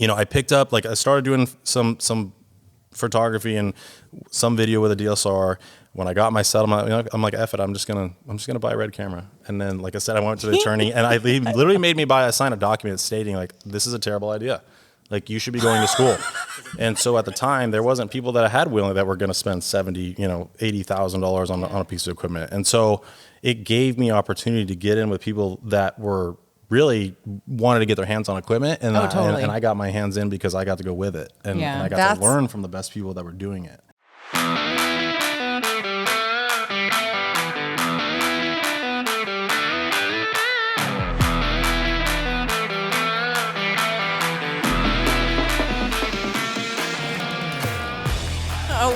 I picked up, like, I started doing some photography and some video with a DSLR. When I got my settlement, I'm like, F it, I'm just gonna buy a red camera. And then, like I said, I went to the attorney, and he literally made me sign a document stating, like, this is a terrible idea. Like, you should be going to school. And so at the time, there wasn't people that I had willing that were going to spend $80,000 on a piece of equipment. And so it gave me opportunity to get in with people that were really wanted to get their hands on equipment. And, totally. and I got my hands in because I got to go with it. And I got to learn from the best people that were doing it.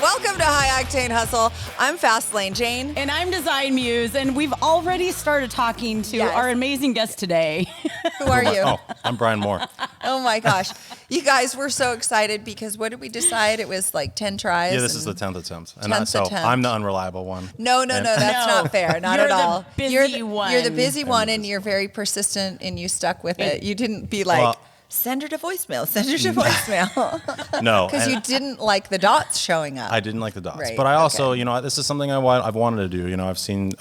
Welcome to High Octane Hustle. I'm Fastlane Jane. And I'm Design Muse. And we've already started talking to our amazing guest today. Who are you? Oh, I'm Bryan Moore. Oh my gosh. You guys were so excited because what did we decide? It was like 10 tries. Yeah, this is the 10th attempt. And 10th attempt. I'm the unreliable one. No, that's not fair. Not at all. You're the busy one. You're the busy one, and you're very persistent, and you stuck with it. You didn't be like, send her to voicemail. Send her to voicemail. No. Because you didn't like the dots showing up. I didn't like the dots. Right, but I also, this is something I've wanted to do. I've seen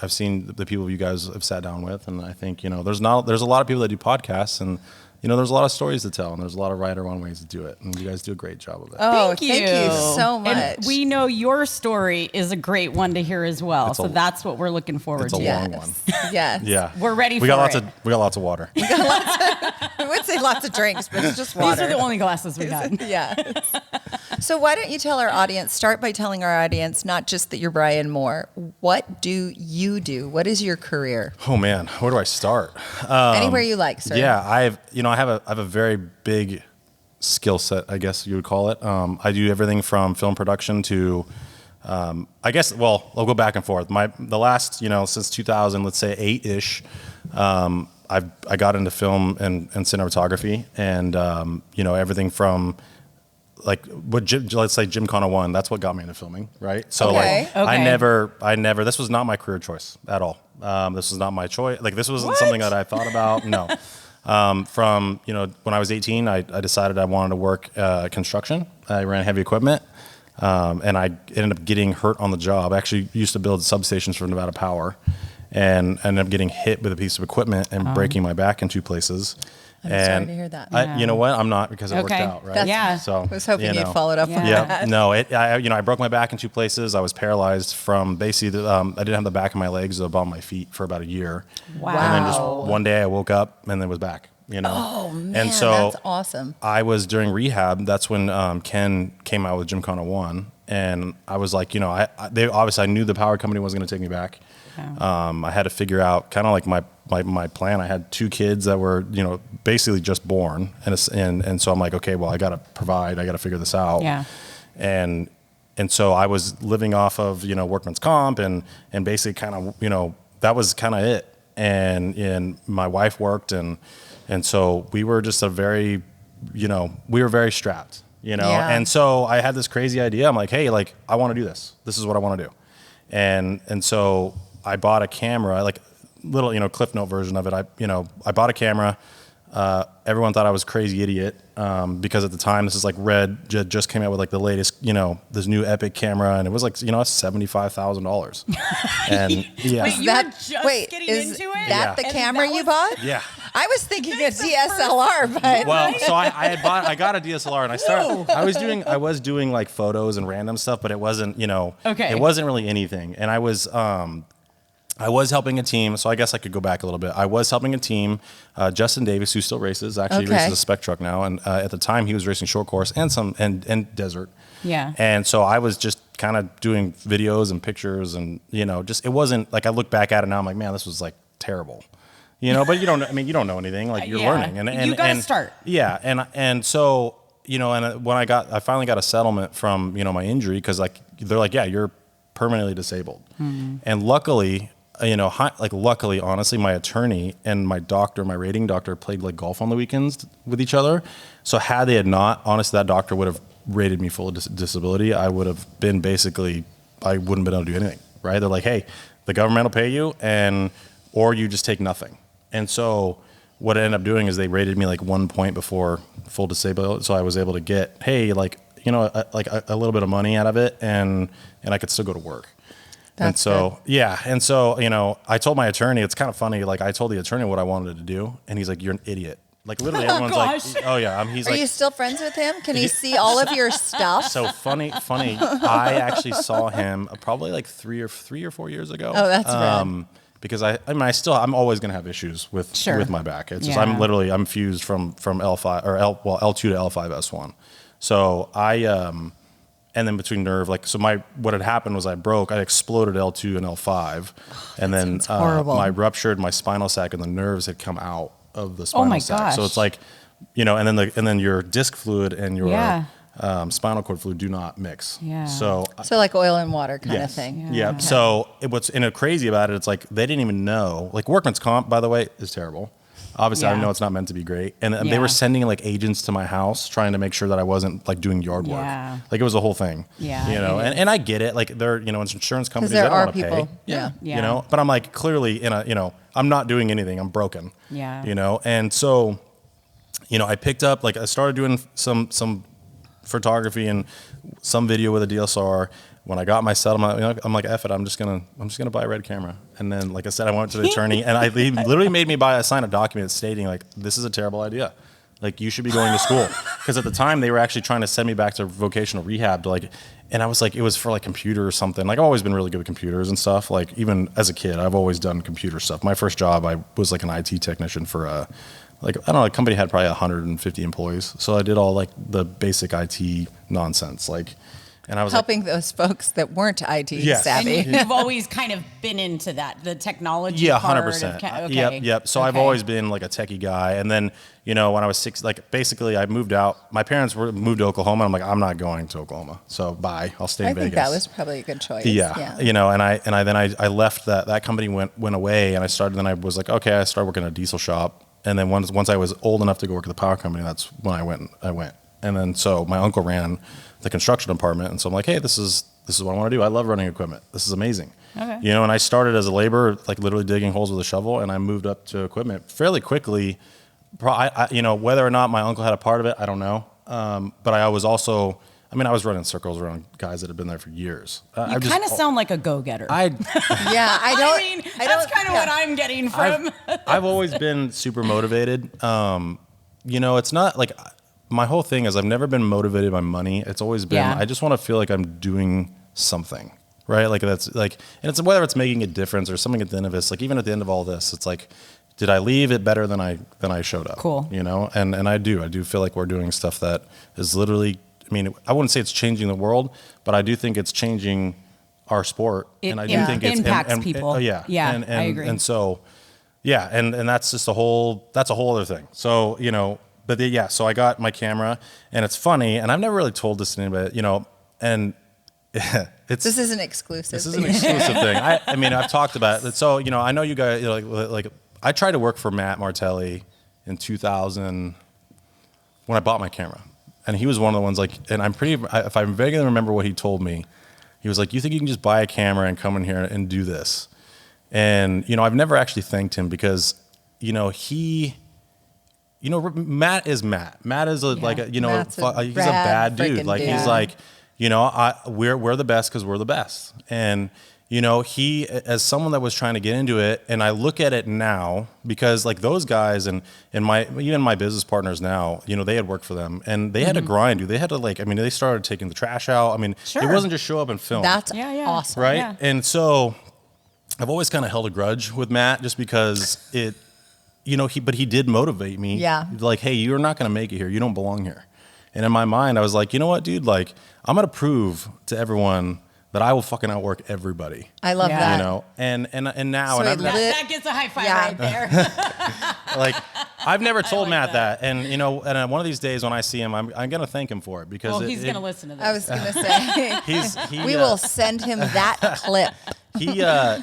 the people you guys have sat down with, and I think, there's a lot of people that do podcasts, and there's a lot of stories to tell, and there's a lot of right or wrong ways to do it, and you guys do a great job of it. Oh, thank you so much. And we know your story is a great one to hear as well, so that's what we're looking forward to. It's a long one. Yes. Yeah. We're ready for it. We got lots of water. I would say lots of drinks, but it's just water. These are the only glasses we got. Yeah. So why don't you tell our audience, start by telling our audience, not just that you're Bryan Moore, what do you do? What is your career? Oh man, where do I start? Anywhere you like, sir. Yeah, I have a very big skill set, I guess you would call it. I do everything from film production to, I'll go back and forth. The last, since 2000, let's say 8-ish, I got into film and cinematography, and everything from let's say Gymkhana 1. That's what got me into filming, right? So I never. This was not my career choice at all. This was not my choice. Like, this wasn't something that I thought about. No. From when I was 18, I decided I wanted to work construction. I ran heavy equipment, and I ended up getting hurt on the job. I actually used to build substations for Nevada Power, and ended up getting hit with a piece of equipment and breaking my back in 2 places. I'm sorry to hear that. You know what? I'm not, because it worked out, right? So I was hoping you'd followed up on that. No, I broke my back in 2 places. I was paralyzed from basically, I didn't have the back of my legs above my feet for about a year. Wow. And then just one day I woke up and then was back, Oh man, and so that's awesome. I was during rehab. That's when Ken came out with Gymkhana 1. And I was like, I knew the power company wasn't going to take me back. Yeah. I had to figure out kind of like my plan. I had 2 kids that were, basically just born. And so I'm like, okay, well, I got to provide, I got to figure this out. Yeah. And so I was living off of, workman's comp and basically kind of, that was kind of it. And my wife worked. And so we were just we were very strapped, Yeah. And so I had this crazy idea. I'm like, hey, I want to do this. This is what I want to do. And so I bought a camera, like little, Cliff Note version of it. I bought a camera. Everyone thought I was a crazy idiot, because at the time, this is like Red just came out with like the latest, this new Epic camera, and it was like, $75,000. And yeah. Wait, you were just getting into it? That the camera you bought? Yeah. I was thinking a DSLR, but well, so I got a DSLR, and I was doing like photos and random stuff, but it wasn't, it wasn't really anything. And I was helping a team, so I guess I could go back a little bit. I was helping a team, Justin Davis, who still races, races a spec truck now, and at the time he was racing short course and desert. Yeah. And so I was just kind of doing videos and pictures, and it wasn't like, I look back at it now, I'm like, man, this was like terrible. But you don't know anything, like you're learning, and you got to start. Yeah, and so and when I finally got a settlement from my injury, because like they're like, yeah, you're permanently disabled, and luckily, honestly, my attorney and my doctor, my rating doctor, played like golf on the weekends with each other. So had they had not, honestly, that doctor would have rated me full of disability. I would have been I wouldn't have been able to do anything. Right? They're like, hey, the government will pay you, or you just take nothing. And so what it ended up doing is they rated me like 1 point before full disability. So I was able to get, hey, like, you know, a little bit of money out of it, and I could still go to work. And so, yeah. And so, you know, I told my attorney, it's kind of funny. Like I told the attorney what I wanted to do, and he's like, "You're an idiot." Like literally everyone's like, "Oh yeah." He's like, "Are you still friends with him? Can he see all of your stuff?" So funny. I actually saw him probably like 3 or 4 years ago. Oh, that's rad. Because I'm always going to have issues with my back. It's just, I'm fused from L5 or L2 to L5 S1. So and then between nerve, like, so what had happened was I exploded L2 and L5, and then I ruptured my spinal sac, and the nerves had come out of the spinal sac. Gosh. So it's like, you know, and then your disc fluid and your spinal cord fluid do not mix. Yeah. So like oil and water kind of thing. Yeah. Okay. So what's crazy about it, it's like they didn't even know. Like workman's comp, by the way, is terrible. Obviously, I know it's not meant to be great. And they were sending like agents to my house trying to make sure that I wasn't like doing yard work. Yeah. Like it was a whole thing. Yeah. You know, and I get it. Like they're, you know, insurance companies, they there don't are want to people. pay. Yeah. You know, but I'm like clearly I'm not doing anything. I'm broken. Yeah. You know, and so, you know, I picked up, like I started doing some photography and some video with a DSLR. When I got my settlement, I'm like, F it, I'm just gonna buy a red camera. And then, like I said, I went to the attorney, and he literally made me sign a document stating like, this is a terrible idea. Like you should be going to school. Because at the time they were actually trying to send me back to vocational rehab and I was like, it was for like computer or something. Like I've always been really good with computers and stuff. Like even as a kid, I've always done computer stuff. My first job, I was like an IT technician for a company had probably 150 employees. So I did all like the basic IT nonsense. And I was helping those folks that weren't IT savvy. And you've always kind of been into that, the technology. Yeah, part 100%. Okay. Yep. So I've always been like a techie guy. And then, you know, when I was 6, like basically I moved out. My parents moved to Oklahoma. And I'm like, I'm not going to Oklahoma. So bye. I'll stay in Vegas. I think that was probably a good choice. Yeah. You know, and I left that company went away, and I was like, okay, I started working at a diesel shop. And then once I was old enough to go work at the power company, that's when I went. And then so my uncle ran the construction department, and so I'm like, hey, this is what I want to do. I love running equipment. This is amazing. Okay. You know, and I started as a laborer, like literally digging holes with a shovel, and I moved up to equipment fairly quickly. You know, whether or not my uncle had a part of it, I don't know. But I was also, I was running circles around guys that had been there for years. You kind of sound like a go-getter. That's kind of what I'm getting from. I've always been super motivated. You know, it's not like, my whole thing is I've never been motivated by money. It's always been, I just want to feel like I'm doing something, right? Like that's like, and it's whether it's making a difference or something at the end of this, like even at the end of all this, it's like, did I leave it better than I showed up? Cool. You know, and I do feel like we're doing stuff that is literally, I wouldn't say it's changing the world, but I do think it's changing our sport. And I do think it impacts people. Yeah. And I agree. And so, yeah. And that's just that's a whole other thing. So, you know, but so I got my camera, and it's funny, and I've never really told this to anybody, you know, and this is an exclusive. This is an exclusive thing. I've talked about it. So, you know, I know you guys, you know, like I tried to work for Matt Martelli in 2000 when I bought my camera, and he was one of the ones and if I vaguely remember what he told me, he was like, you think you can just buy a camera and come in here and do this? And, you know, I've never actually thanked him because, you know, Matt is Matt. Matt is he's a bad dude. Like he's like, you know, we're the best because we're the best. And, you know, he, as someone that was trying to get into it, and I look at it now because like those guys and even my business partners now, you know, they had worked for them and they had to grind, dude. They had to they started taking the trash out. It wasn't just show up and film. That's awesome. Right. Yeah. And so I've always kind of held a grudge with Matt just because you know, he did motivate me. Yeah. Like, hey, you're not going to make it here. You don't belong here. And in my mind, I was like, you know what, dude? Like, I'm going to prove to everyone that I will fucking outwork everybody. I love that. You know, and now, so and that gets a high five right there. Like, I've never told Matt that. And, you know, and one of these days when I see him, I'm going to thank him for it because he's going to listen to this. I was going to say, we will send him that clip. He,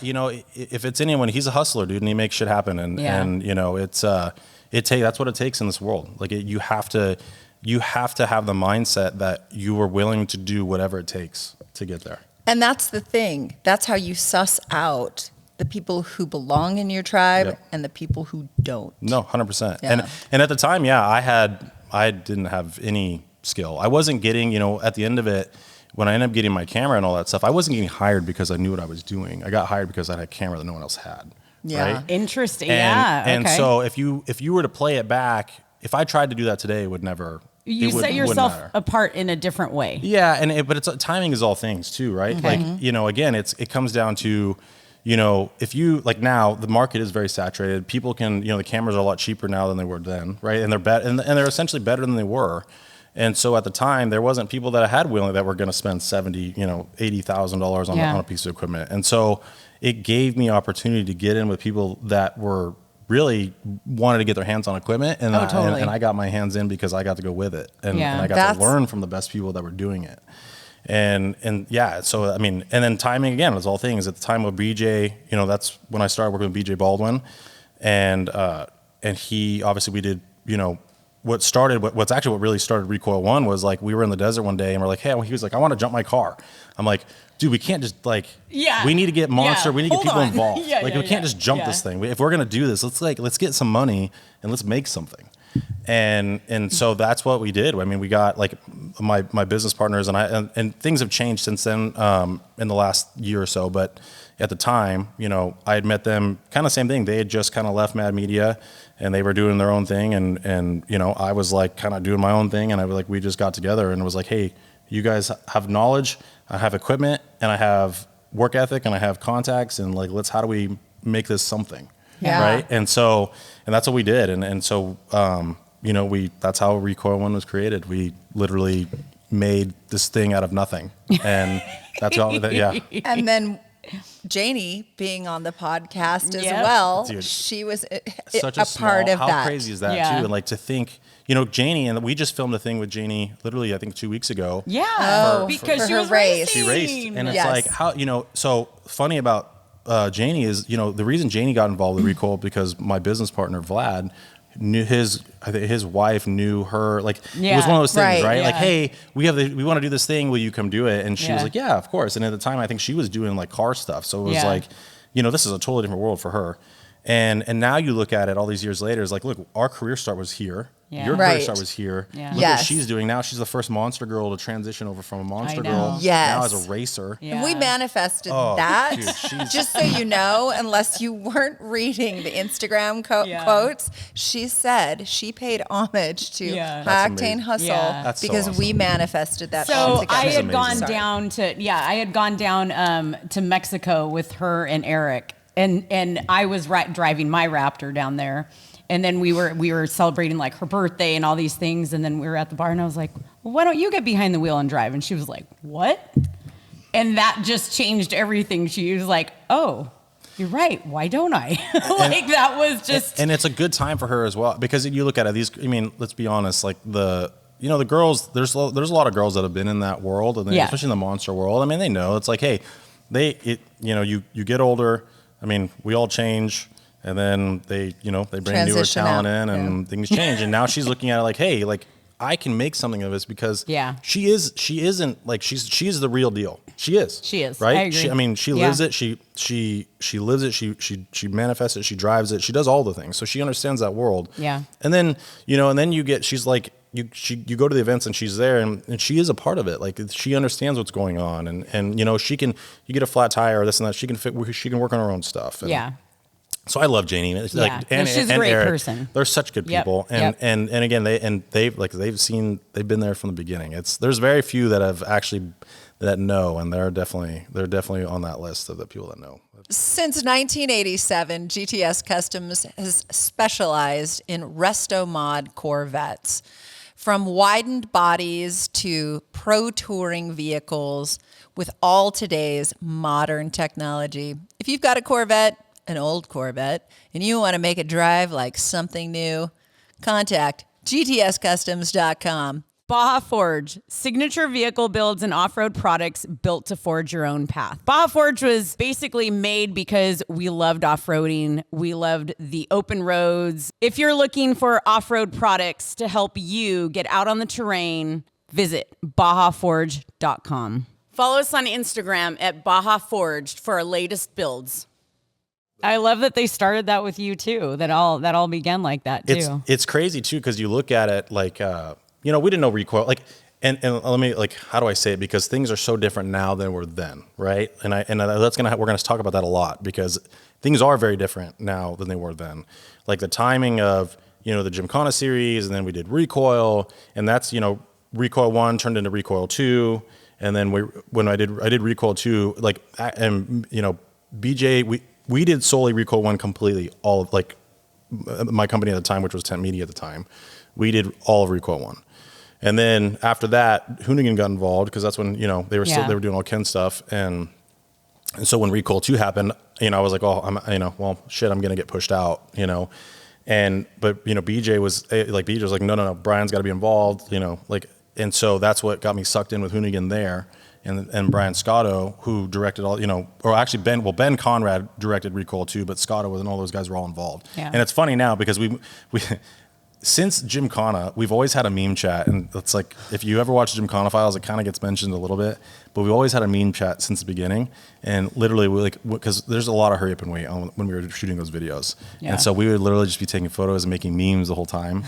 you know, if it's anyone, he's a hustler, dude, and he makes shit happen. And you know, that's what it takes in this world. Like you have to have the mindset that you are willing to do whatever it takes to get there. And that's the thing. That's how you suss out the people who belong in your tribe Yep. and the people who don't. No, 100%. Yeah. And at the time, I didn't have any skill. I wasn't getting, at the end of it, when I ended up getting my camera and all that stuff, I wasn't getting hired because I knew what I was doing. I got hired because I had a camera that no one else had. Yeah. Right? Interesting. And okay. so if you were to play it back, if I tried to do that today, it would never. You set yourself apart in a different way. Yeah, but timing is all things too, right? Okay. Like again, it comes down to, if you like now the market is very saturated. People can, the cameras are a lot cheaper now than they were then, right? And they're and they're essentially better than they were. And so at the time, there wasn't people that I had willing that were going to spend $80,000 on a piece of equipment. And so it gave me opportunity to get in with people that were really wanted to get their hands on equipment, and totally. and I got my hands in because I got to go with it, and I got to learn from the best people that were doing it. And so I mean, and then timing again was all things. At the time of BJ, that's when I started working with BJ Baldwin, and he obviously we did what's actually what really started Recoil One was like we were in the desert one day and we're like, hey, he was like, I want to jump my car. I'm like, dude, we can't just we need to get Monster, we need to get people involved. We can't just jump this thing. If we're gonna do this, let's get some money and let's make something. And so that's what we did. I mean, we got like my business partners and things have changed since then in the last year or so. But at the time, I had met them kind of same thing. They had just kind of left Mad Media and they were doing their own thing. And I was like kind of doing my own thing. And we just got together and was like, hey, you guys have knowledge, I have equipment, and I have work ethic, and I have contacts, and how do we make this something? Yeah. Right. And that's what we did. And so, that's how Recoil One was created. We literally made this thing out of nothing. And that's all And then Janie being on the podcast as Yep. well, Dude, she was such a part of how that. crazy is that Yeah. too? And to think, Janie, and we just filmed a thing with Janie literally, I think 2 weeks ago. Yeah. Because for she her was race. She raced. And it's Yes. like how, so funny about Janie is, the reason Janie got involved with Recoil because my business partner Vlad knew his wife knew her. It was one of those things, right? Yeah. Like, hey, we want to do this thing. Will you come do it? And she was Yeah. like, yeah, of course. And at the time, I think she was doing car stuff. So it was this is a totally different world for her. And now you look at it all these years later, it's like, look, our career start was here. Yeah. Your Right. career start was here. Yeah. Look Yes. what she's doing now. She's the first monster girl to transition over from a monster know. girl Yes. now as a racer. Yeah. And we manifested Oh, that. dude, she's- Just so you know, unless you weren't reading the Instagram Yeah. quotes, she said she paid homage to Yeah. High That's Octane amazing. Hustle Yeah. That's so because we awesome. manifested that. So all together. I She's had amazing. gone Sorry. down to Mexico with her and Eric, and I was driving my Raptor down there, and then we were celebrating her birthday and all these things, and then we were at the bar, and I was like, well, why don't you get behind the wheel and drive? And she was like, what? And that just changed everything. She was like, oh, you're right. Why don't I? That was just. And it's a good time for her as well because you look at it. Let's be honest. The girls. There's a lot of girls that have been in that world, and especially in the monster world. They know it's like, hey, you get older. We all change, and then they bring newer Transition talent out. in, and things change. And now she's looking at it like, hey, I can make something of this because she is the real deal. She is right. I agree. She lives it. She lives it. She manifests it. She drives it. She does all the things. So she understands that world. Yeah. And then she's like you go to the events and she's there and she is a part of it. She understands what's going on and you get a flat tire or this and that. She can work on her own stuff. And so I love Janie. It's and she's a great Eric, person. They're such good people. Yep. And again they've been there from the beginning. There's very few that have actually that know, and they're definitely on that list of the people that know. Since 1987, GTS Customs has specialized in restomod Corvettes. From widened bodies to pro touring vehicles with all today's modern technology. If you've got a Corvette, an old Corvette, and you want to make it drive like something new, contact gtscustoms.com. Baja Forged, signature vehicle builds and off-road products built to forge your own path. Baja Forged was basically made because we loved off-roading. We loved the open roads. If you're looking for off-road products to help you get out on the terrain, visit bajaforged.com. Follow us on Instagram at Baja Forged for our latest builds. I love that they started that with you too. That all began like that too. It's crazy too, because you look at it like we didn't know recoil, like, and let me, like, how do I say it, because things are so different now than were then, right? And we're gonna talk about that a lot, because things are very different now than they were then. Like the timing of the Gymkhana series, and then we did recoil, and that's recoil 1 turned into recoil 2, and then when I did recoil 2, like, and BJ, we did solely recoil 1 completely, all of, like, my company at the time, which was Tent Media at the time, we did all of recoil 1. And then after that, Hoonigan got involved, because that's when they were doing all Ken stuff, and so when recoil 2 happened, I was like, oh, well, shit, I'm gonna get pushed out, but BJ was like, no, Brian's got to be involved, like, and so that's what got me sucked in with Hoonigan there. And Brian Scotto, who directed all, or actually Ben Conrad directed Recoil too, but Scotto and all those guys were all involved. Yeah. And it's funny now, because we since Gymkhana, we've always had a meme chat, and it's like, if you ever watch Gymkhana Files, it kind of gets mentioned a little bit, but we've always had a meme chat since the beginning. And literally, because there's a lot of hurry up and wait when we were shooting those videos, and so we would literally just be taking photos and making memes the whole time.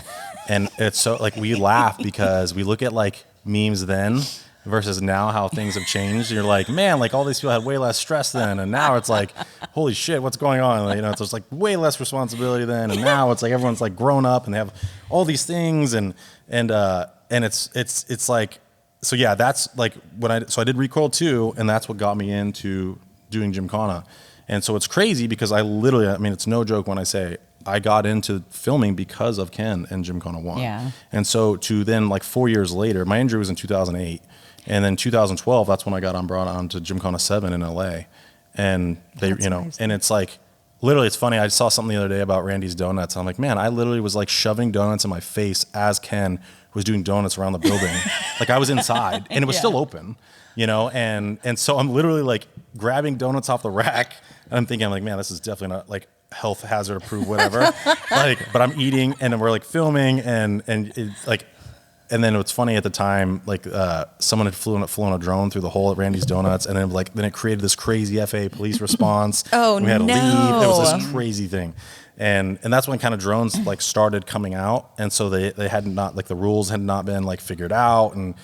And it's so, like, we laugh because we look at like memes then versus now, how things have changed. You're like, man, like, all these people had way less stress then, and now it's like, holy shit, what's going on? Like, it's just like way less responsibility then, and now it's like everyone's like grown up and they have all these things, and it's like, so yeah, that's like when I did Recoil 2, and that's what got me into doing Gymkhana. And so it's crazy, because I literally, it's no joke when I say I got into filming because of Ken and Gymkhana 1. Yeah. And so to then, like, 4 years later, my injury was in 2008. And then 2012, that's when I got brought on to Gymkhana 7 in LA. And they, and it's like, literally, it's funny. I saw something the other day about Randy's Donuts. I'm like, man, I literally was like shoving donuts in my face as Ken was doing donuts around the building. Like, I was inside and it was still open, and so I'm literally like grabbing donuts off the rack, and I'm thinking, like, man, this is definitely not like health hazard approved, whatever. Like, but I'm eating, and we're like filming, and it's like, and then what's funny at the time, like, someone had flown a drone through the hole at Randy's Donuts, and then it created this crazy FAA police response. Oh, we had to no. leave. It was this crazy thing, and that's when kind of drones like started coming out, and so they had not, like, the rules had not been like figured out, and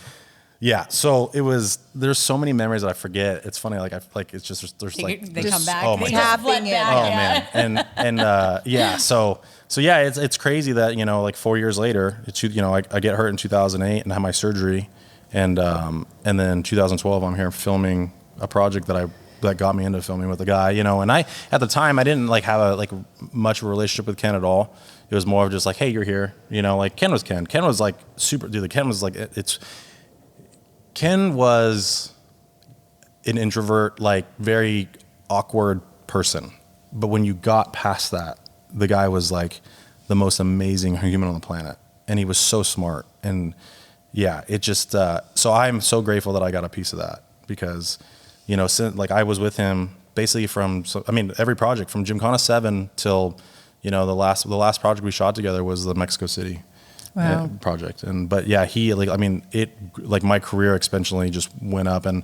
yeah, so there's so many memories that I forget. It's funny, like, it's just there's like they come back. Oh my They God. flood back, Oh man, and yeah, so yeah, it's crazy that like 4 years later, I get hurt in 2008 and have my surgery, and then 2012 I'm here filming a project that got me into filming with a guy, and I, at the time, I didn't like have much of a relationship with Ken at all. It was more of just like, hey, you're here, like, Ken was like super dude. Ken was like, Ken was an introvert, like, very awkward person. But when you got past that, the guy was like the most amazing human on the planet. And he was so smart. And yeah, it just, so I'm so grateful that I got a piece of that, because, since, like, I was with him basically every project from Gymkhana 7 till, the last project we shot together was the Mexico City. Wow. Project. But yeah, he, like, my career exponentially just went up, and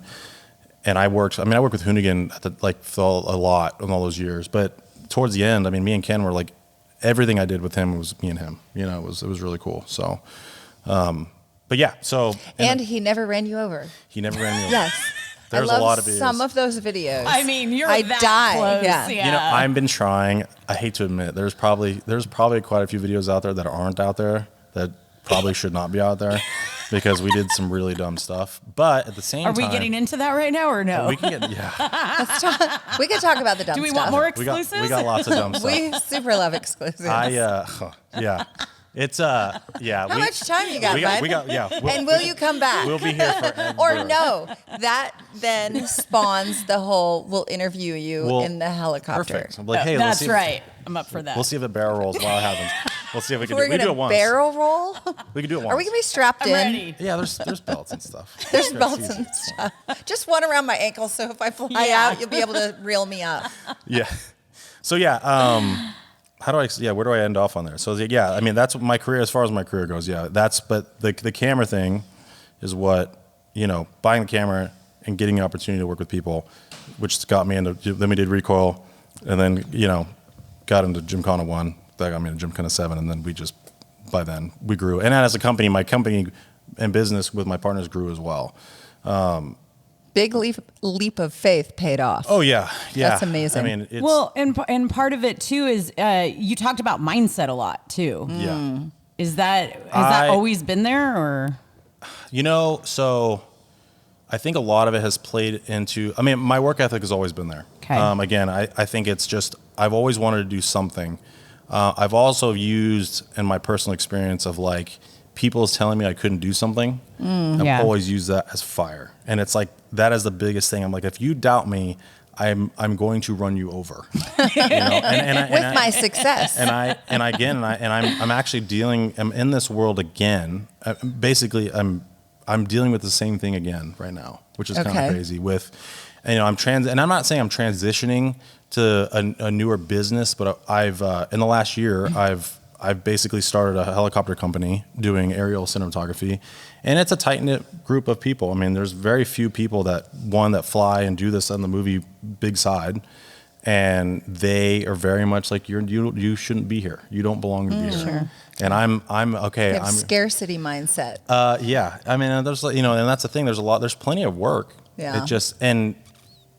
I worked with Hoonigan for a lot in all those years, but towards the end, me and Ken were like, everything I did with him was me and him, it was really cool. So, but yeah, so. And he never ran you over. He never ran me over. Yes. There's I love a lot of videos. some of those videos. You're I that die. close. Yeah. I've been trying. I hate to admit, there's probably quite a few videos out there that aren't out there, that probably should not be out there, because we did some really dumb stuff. But at the same time, Are we getting into that right now or no? we can get, yeah. We could talk about the dumb Do we stuff. want more We got exclusives? lots of dumb stuff. We super love exclusives. Yeah. It's yeah. How much time you got, bud? We got yeah. And will you come back? We'll be here forever. Or no, that then spawns the whole, we'll interview you in the helicopter. Perfect. I'm like, hey, That's right. I'm up for that. We'll see if the barrel rolls while it happens. We'll see if we can We're do it. We do going it to once. barrel roll? We can do it once. Are we going to be strapped I'm in? ready. Yeah, there's belts and stuff. There's It's belts easy. and stuff. Just one around my ankle, so if I fly out, you'll be able to reel me up. Yeah. So yeah, where do I end off on there? So yeah, that's what my career, as far as my career goes. Yeah, but the camera thing is what, buying the camera and getting an opportunity to work with people, which got me into, then we did Recoil, And then, got into Gymkhana 1, that got me into Gymkhana 7, and then by then we grew. And as a company, my company and business with my partners grew as well. Big leap of faith paid off. Oh yeah. That's amazing. I mean, it's, Well, and part of it too is you talked about mindset a lot too. yeah. Has that always been there, or? So I think a lot of it has played into, my work ethic has always been there. Okay. Again, I think it's just, I've always wanted to do something. I've also used in my personal experience of like, people telling me I couldn't do something. I've always used that as fire. And it's like, that is the biggest thing. I'm like, if you doubt me, I'm going to run you over. With my success. I'm actually I'm in this world again. Basically, I'm dealing with the same thing again right now, which is kind of crazy and I'm not saying I'm transitioning to a newer business, but I've in the last year, I've basically started a helicopter company doing aerial cinematography, and it's a tight-knit group of people. I mean, there's very few people that fly and do this on the movie big side, and they are very much like, you shouldn't be here. You don't belong to be here. Sure. And I'm okay. They have scarcity mindset. Yeah. I mean, there's and that's the thing. There's plenty of work. Yeah. It just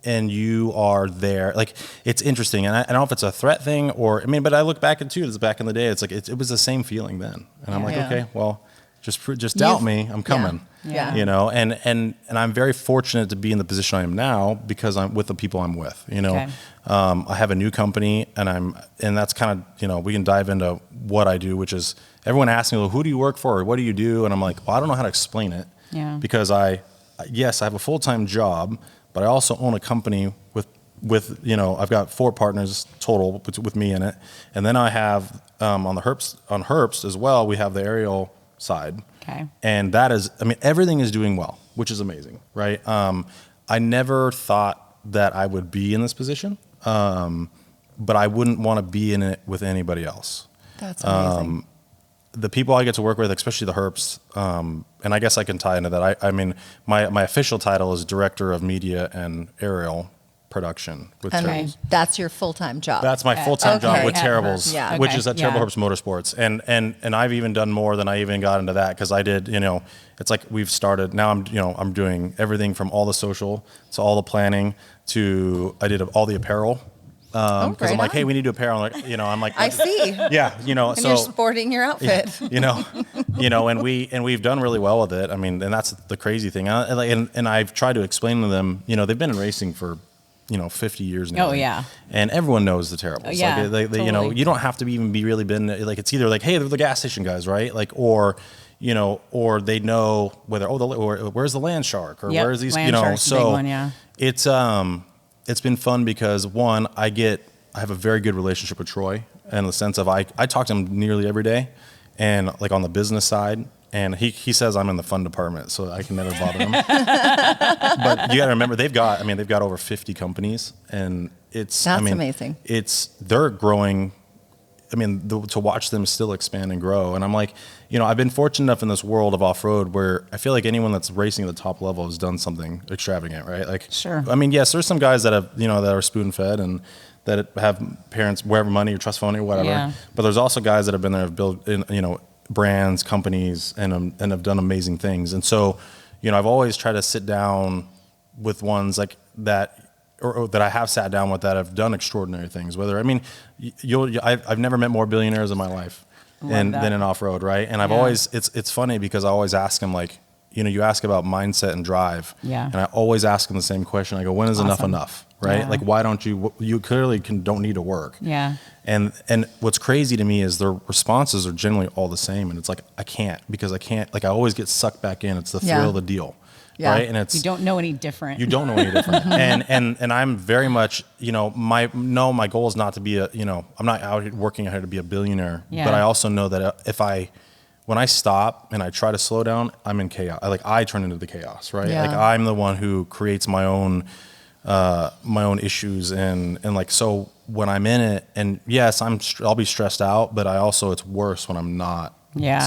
and you are there. Like, it's interesting. And I don't know if it's a threat thing but I look back into it. Back in the day, it's like, it was the same feeling then. And I'm like, okay, well, just doubt me. I'm coming. Yeah. And I'm very fortunate to be in the position I am now because I'm with the people I'm with, Okay. I have a new company and that's kind of, we can dive into what I do, which is everyone asks me, well, who do you work for? Or what do you do? And I'm like, well, I don't know how to explain it because I have a full-time job, but I also own a company with I've got 4 partners total with me in it. And then I have, on Herbst as well, we have the aerial side. Okay. And that is, everything is doing well, which is amazing, right? I never thought that I would be in this position, but I wouldn't want to be in it with anybody else. That's amazing. The people I get to work with, especially the Herbst, and I guess I can tie into that. My official title is Director of Media and Aerial Production with Terribles. That's your full-time job. That's my full-time job with Terribles, Yeah. which is at Terrible Herbst Motorsports. And I've even done more than I even got into that because I did, it's like we've started, now I'm doing everything from all the social to all the planning to, I did all the apparel. Because I'm like, hey, we need to do apparel. I'm like, I see. Yeah, And you're sporting your outfit. And we've done really well with it. And that's the crazy thing. And I've tried to explain to them, they've been in racing for 50 years now. Oh yeah. And everyone knows the Terribles. Yeah, totally. You don't have to even be really been like, it's either like, hey, they're the gas station guys, right? Like, or they know whether, or where's the land shark or where's these, land shark's a big one, yeah. It's been fun because one, I have a very good relationship with Troy in the sense of I talk to him nearly every day, and like on the business side, and he says I'm in the fun department, so I can never bother him. But you got to remember they've got over 50 companies, and that's amazing. They're growing. To watch them still expand and grow. And I'm like, I've been fortunate enough in this world of off-road where I feel like anyone that's racing at the top level has done something extravagant, right? Like, sure. Yes, there's some guys that have, that are spoon-fed and that have parents, wherever money or trust fund or whatever. Yeah. But there's also guys that have been there, have built, brands, companies, and have done amazing things. And so, I've always tried to sit down with ones like that, or that I have sat down with that have done extraordinary things. Whether I've never met more billionaires in my life than in off-road, right? And I've always it's funny because I always ask them like, you ask about mindset and drive, and I always ask them the same question. I go, when is enough, right? Yeah. Like, why don't you clearly don't need to work? Yeah. And what's crazy to me is their responses are generally all the same, and it's like I can't. Like I always get sucked back in. It's the thrill of the deal. Yeah. Right. And you don't know any different. And I'm very much, my goal is not to be I'm not out here working out here to be a billionaire, but I also know that when I stop and I try to slow down, I'm in chaos. I turn into the chaos, right? Yeah. Like I'm the one who creates my own issues. And like, so when I'm in it, and yes, I'll be stressed out, but it's worse when I'm not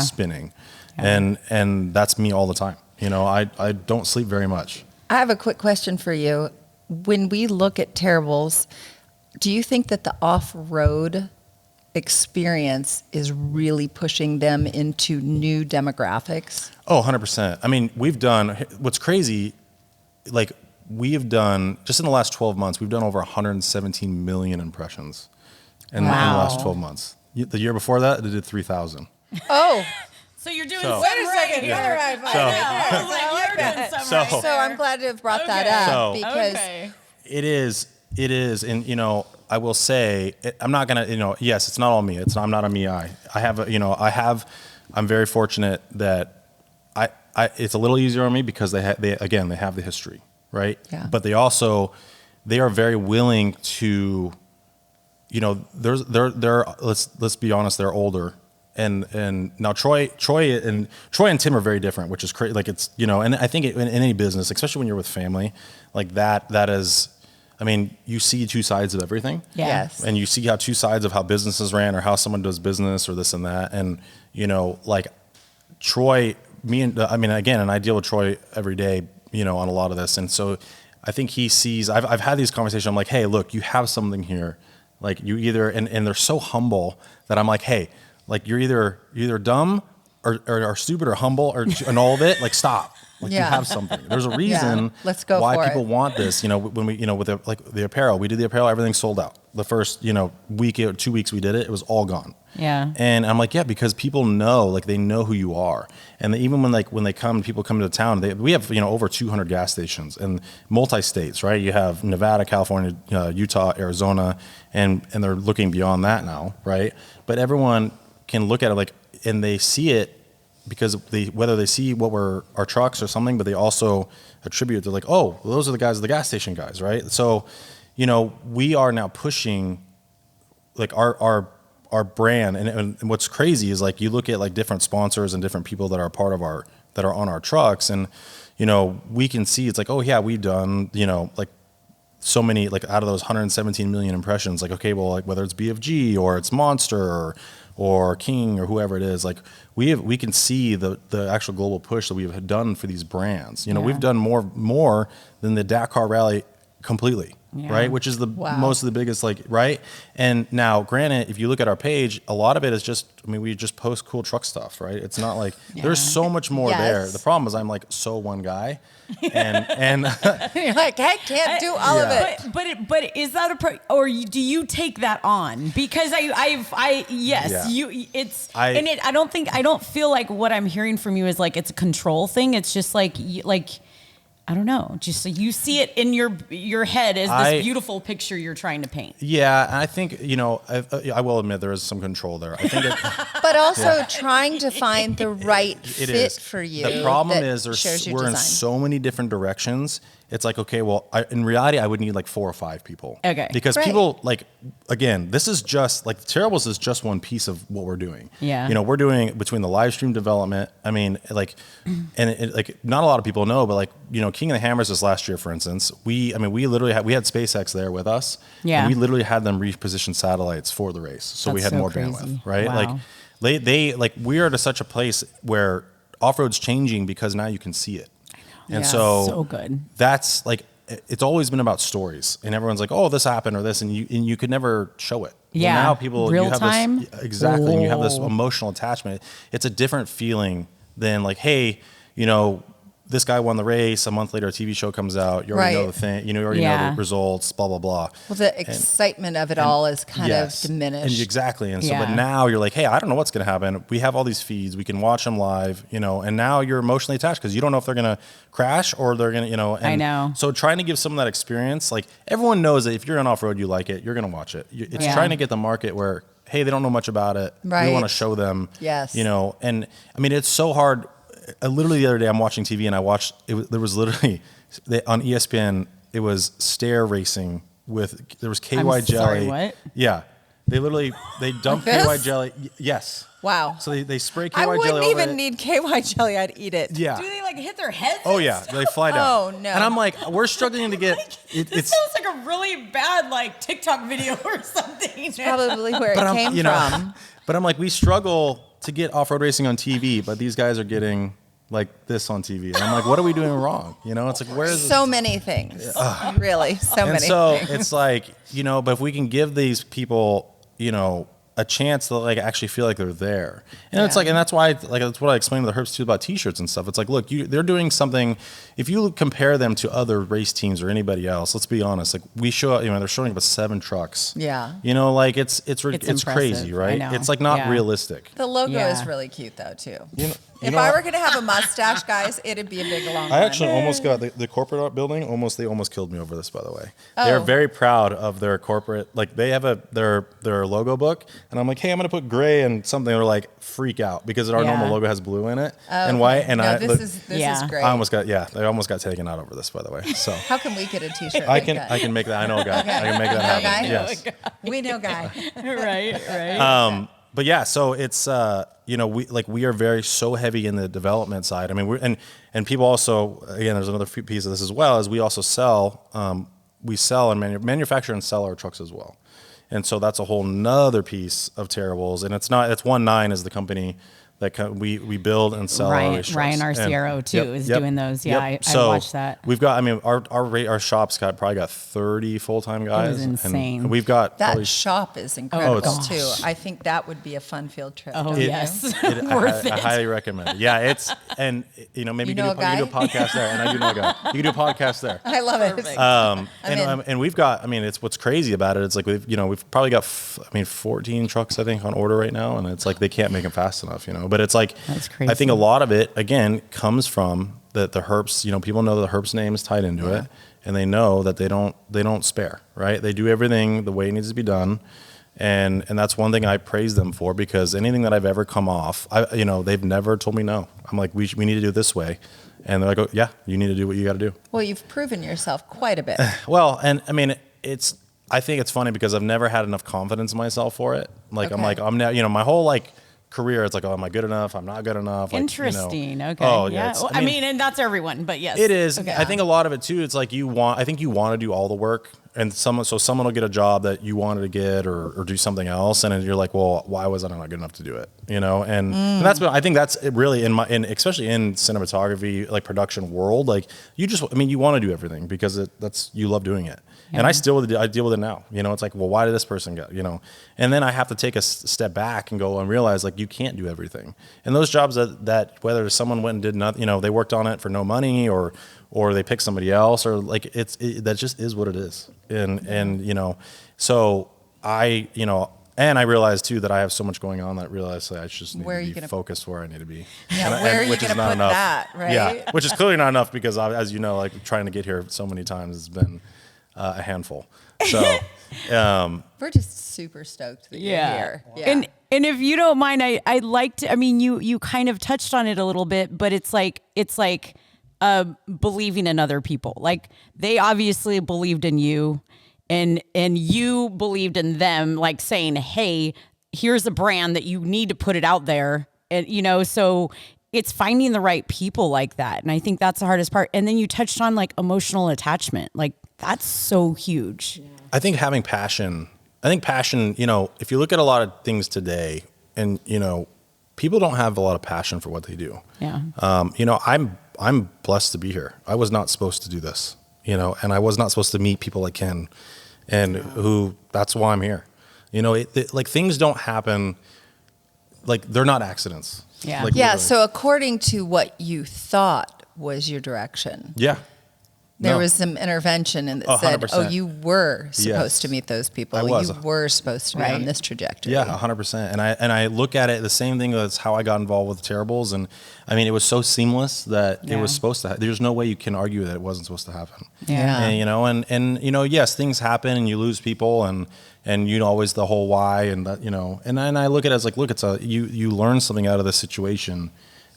spinning. Yeah. And that's me all the time. I don't sleep very much. I have a quick question for you. When we look at Terribles, Do you think that the off-road experience is really pushing them into new demographics? Oh, 100%. I mean, what's crazy, like we have done, just in the last 12 months, we've done over 117 million impressions in the last 12 months. The year before that, it did 3,000. Oh, So you're doing So- something wait a second. right All here. right, So- I was like, I like you're that. doing something So- right so there. I'm glad to have brought that Okay. up So- because Okay. It is. And, you know, I will say, I'm not going to, you know, yes, it's not all me. I'm not a me. I'm very fortunate that it's a little easier on me because they have the history, right? Yeah. But they are very willing to, you know, let's be honest, they're older. And now Troy and Tim are very different, which is crazy. Like it's, you know, and I think in any business, especially when you're with family, like that is, I mean, you see two sides of everything. Yeah. yes, And you see how two sides of how businesses ran or how someone does business or this and that. And, you know, like Troy, and I deal with Troy every day, you know, on a lot of this. And so I think he sees, I've had these conversations. I'm like, hey, look, you have something here. Like you either, and they're so humble that I'm like, hey, like you're either dumb or stupid or humble and all of it. Like stop. Like Yeah. you have something. There's a reason Let's go why for people it. want this. You know, when we, you know, with the apparel, we did the apparel, everything sold out. The first, you know, week or 2 weeks we did it, it was all gone. Yeah. And I'm like, yeah, because people know, like they know who you are. And even when people come to town, we have, you know, over 200 gas stations in multi-states, right? You have Nevada, California, Utah, Arizona, and they're looking beyond that now, right? But everyone can look at it like, and they see it because whether they see what were our trucks or something, but they also attribute to like, oh, well, those are the guys, the gas station guys, right? So, you know, we are now pushing like our brand, and what's crazy is like you look at like different sponsors and different people that are part of that are on our trucks, and you know we can see it's like, oh yeah, we've done, you know, like so many, like out of those 117 million impressions, like okay, well, like whether it's BFG or it's Monster or King or whoever it is, like we can see the actual global push that we've done for these brands. You know, Yeah. we've done more than the Dakar Rally completely. Yeah. Right, which is the Wow. most of the biggest, like, right. And now, granted, if you look at our page, a lot of it is just, I mean, we just post cool truck stuff, right? It's not like there's so much more there. Yes. The problem is I'm like so one guy, and you're like, I can't do all of Yeah. it. But is that do you take that on? Because yes, Yeah. I don't feel like what I'm hearing from you is like it's a control thing. It's just like I don't know. Just so you see it in your head as this beautiful picture you're trying to paint. yeah, and I think, you know, I will admit there is some control there. I think But also trying to find the right it fit is for you. The problem that is shares your we're in design. so many different directions. It's like, okay, well, in reality, I would need like 4 or 5 people. Okay. Because Right. people, like, again, this is just, like, Terribles is just one piece of what we're doing. Yeah. You know, we're doing between the live stream development, I mean, like, and like, not a lot of people know, but like, you know, King of the Hammers this last year, for instance, we literally had SpaceX there with us. Yeah. And we literally had them reposition satellites for the race. So we That's had so more crazy. bandwidth, right? Wow. Like, they like, we are to such a place where off-road's changing because now you can see it. And Yeah. So good. that's like, it's always been about stories, and everyone's like, oh, this happened or this, and you could never show it. Yeah. Well, now people, Real you have time? this, exactly, and you have this Whoa. emotional attachment. It's a different feeling than like, hey, you know, this guy won the race. A month later, a TV show comes out. You already know Right. the thing. You know, you already know Yeah. the results. Blah blah blah. Well, the excitement of it all is kind Yes. of diminished. And exactly. And so, Yeah. but now you're like, hey, I don't know what's going to happen. We have all these feeds. We can watch them live, you know, and now you're emotionally attached because you don't know if they're going to crash or they're going to, you know. And I know. So trying to give some of that experience, like everyone knows that if you're on off-road, you like it, you're going to watch it. It's Yeah. trying to get the market where, hey, they don't know much about it. Right. We want to show them, Yes. you know, and I mean, it's so hard. Literally the other day I'm watching TV and I watched, there was literally, on ESPN, it was stair racing there was KY I'm jelly. sorry, what? Yeah. They dumped Like KY this? jelly. Yes. Wow. So they spray KY I jelly wouldn't over even it. need KY jelly. I'd eat it. Yeah. Do they like hit their heads? Oh and yeah, stuff? they fly down. Oh, no. And I'm like, we're struggling to get. This It's sounds like a really bad like TikTok video or something. Probably where it but came from. but I'm like, we struggle to get off-road racing on TV, but these guys are getting, like this on TV. And I'm like, what are we doing wrong? You know, it's like, where is So many things, really, so and many so things. it's like, you know, but if we can give these people, you know, a chance to like actually feel like they're there. And it's like, and that's why, like, that's what I explained to the Herbst too about t-shirts and stuff. It's like, look, they're doing something. If you compare them to other race teams or anybody else, let's be honest, like we show, you know, they're showing up with 7 trucks. Yeah. You know, like it's impressive. crazy, right? I know. It's like not Yeah. realistic. The logo Yeah. is really cute, though, too. You If know, I were going to have a mustache, guys, it'd be a big long one. I actually almost got the corporate art building. They almost killed me over this, by the way. Oh. They're very proud of their corporate, like they have their logo book, and I'm like, hey, I'm gonna put gray and something. They're like, freak out because our Yeah. normal logo has blue in it Oh, and white. And no, this is Yeah. great. I almost got they almost got taken out over this, by the way. So How can we get a T-shirt I like can that? I can make that. I know a guy. I can make that Know a happen. guy? Yes. We know Guy. right. But yeah, so it's you know, we are very so heavy in the development side. I mean, and people also, again, there's another piece of this as well, is we also sell we sell and manufacture and sell our trucks as well. And so that's a whole nother piece of Terribles. And it's 19 is the company that we build and sell our race trucks. Ryan Arciero too is doing those. Yeah, I watched that. We've got, I mean, our shop's probably got 30 full-time guys. That is insane. And we've got That probably, shop is incredible, gosh. too. I think that would be a fun field trip. Oh, don't you? yes. Worth it. I highly recommend it. Yeah, it's, and you know, maybe You you, know can do a podcast there, and I do know a guy. You can do a podcast there. I love it. And we've got, I mean, it's what's crazy about it. It's like we've probably got 14 trucks I think on order right now, and it's like they can't make them fast enough, you know. But it's like, That's crazy. I think a lot of it again comes from the Herbst. You know, people know the Herbst name is tied into it, and they know that they don't spare, right? They do everything the way it needs to be done. And that's one thing I praise them for, because anything that I've ever come off, they've never told me no. I'm like, we need to do it this way. And they're like, oh, yeah, you need to do what you got to do. Well, you've proven yourself quite a bit. Well, and I mean, I think it's funny because I've never had enough confidence in myself for it. Like, Okay. I'm now, my whole like career, it's like, oh, am I good enough? I'm not good enough. Like, Interesting. Okay. Oh, yeah. yeah. Well, I mean, and that's everyone, but yes. It is. Okay. I think a lot of it too. It's like I think you want to do all the work, and someone will get a job that you wanted to get, or do something else, and then you're like, well, why was I not good enough to do it? You know, and I think that's really especially in cinematography, like production world, like you want to do everything because you love doing it. And I deal with it now. You know, it's like, well, why did this person get, you know? And then I have to take a step back and go and realize, like, you can't do everything. And those jobs that whether someone went and did nothing, you know, they worked on it for no money, or they picked somebody else, or like that just is what it is. And you know, so and I realized too that I have so much going on that I realized I just need to be focused where I need to be. Yeah, where are you going to put that, right? Yeah, which is clearly not enough because, as you know, like trying to get here so many times has been a handful. So We're just super stoked that you're here. Yeah. And if you don't mind, I'd like to, I mean, you kind of touched on it a little bit, but it's like believing in other people. Like, they obviously believed in you, and you believed in them, like saying, hey, here's a brand that you need to put it out there. And, you know, so it's finding the right people like that. And I think that's the hardest part. And then you touched on like emotional attachment. Like, that's so huge. I think having passion, you know, if you look at a lot of things today, and, you know, people don't have a lot of passion for what they do. Yeah. You know, I'm blessed to be here. I was not supposed to do this, you know, and I was not supposed to meet people like Ken, and that's why I'm here. You know, like things don't happen, like they're not accidents. Yeah. Like, Yeah, literally. so according to what you thought was your direction, Yeah. there No. was some intervention and that Oh, said, 100%. oh, you were supposed Yes. to meet those people. I was. You were supposed to be on this trajectory. Yeah, 100%. And I look at it the same thing. That's how I got involved with Terribles, and I mean, it was so seamless that it was supposed to. There's no way you can argue that it wasn't supposed to happen. Yeah. And, you know, and you know, yes, things happen, and you lose people, and you know, always the whole why, and that, you know, and I look at it as like, look, it's you learn something out of this situation.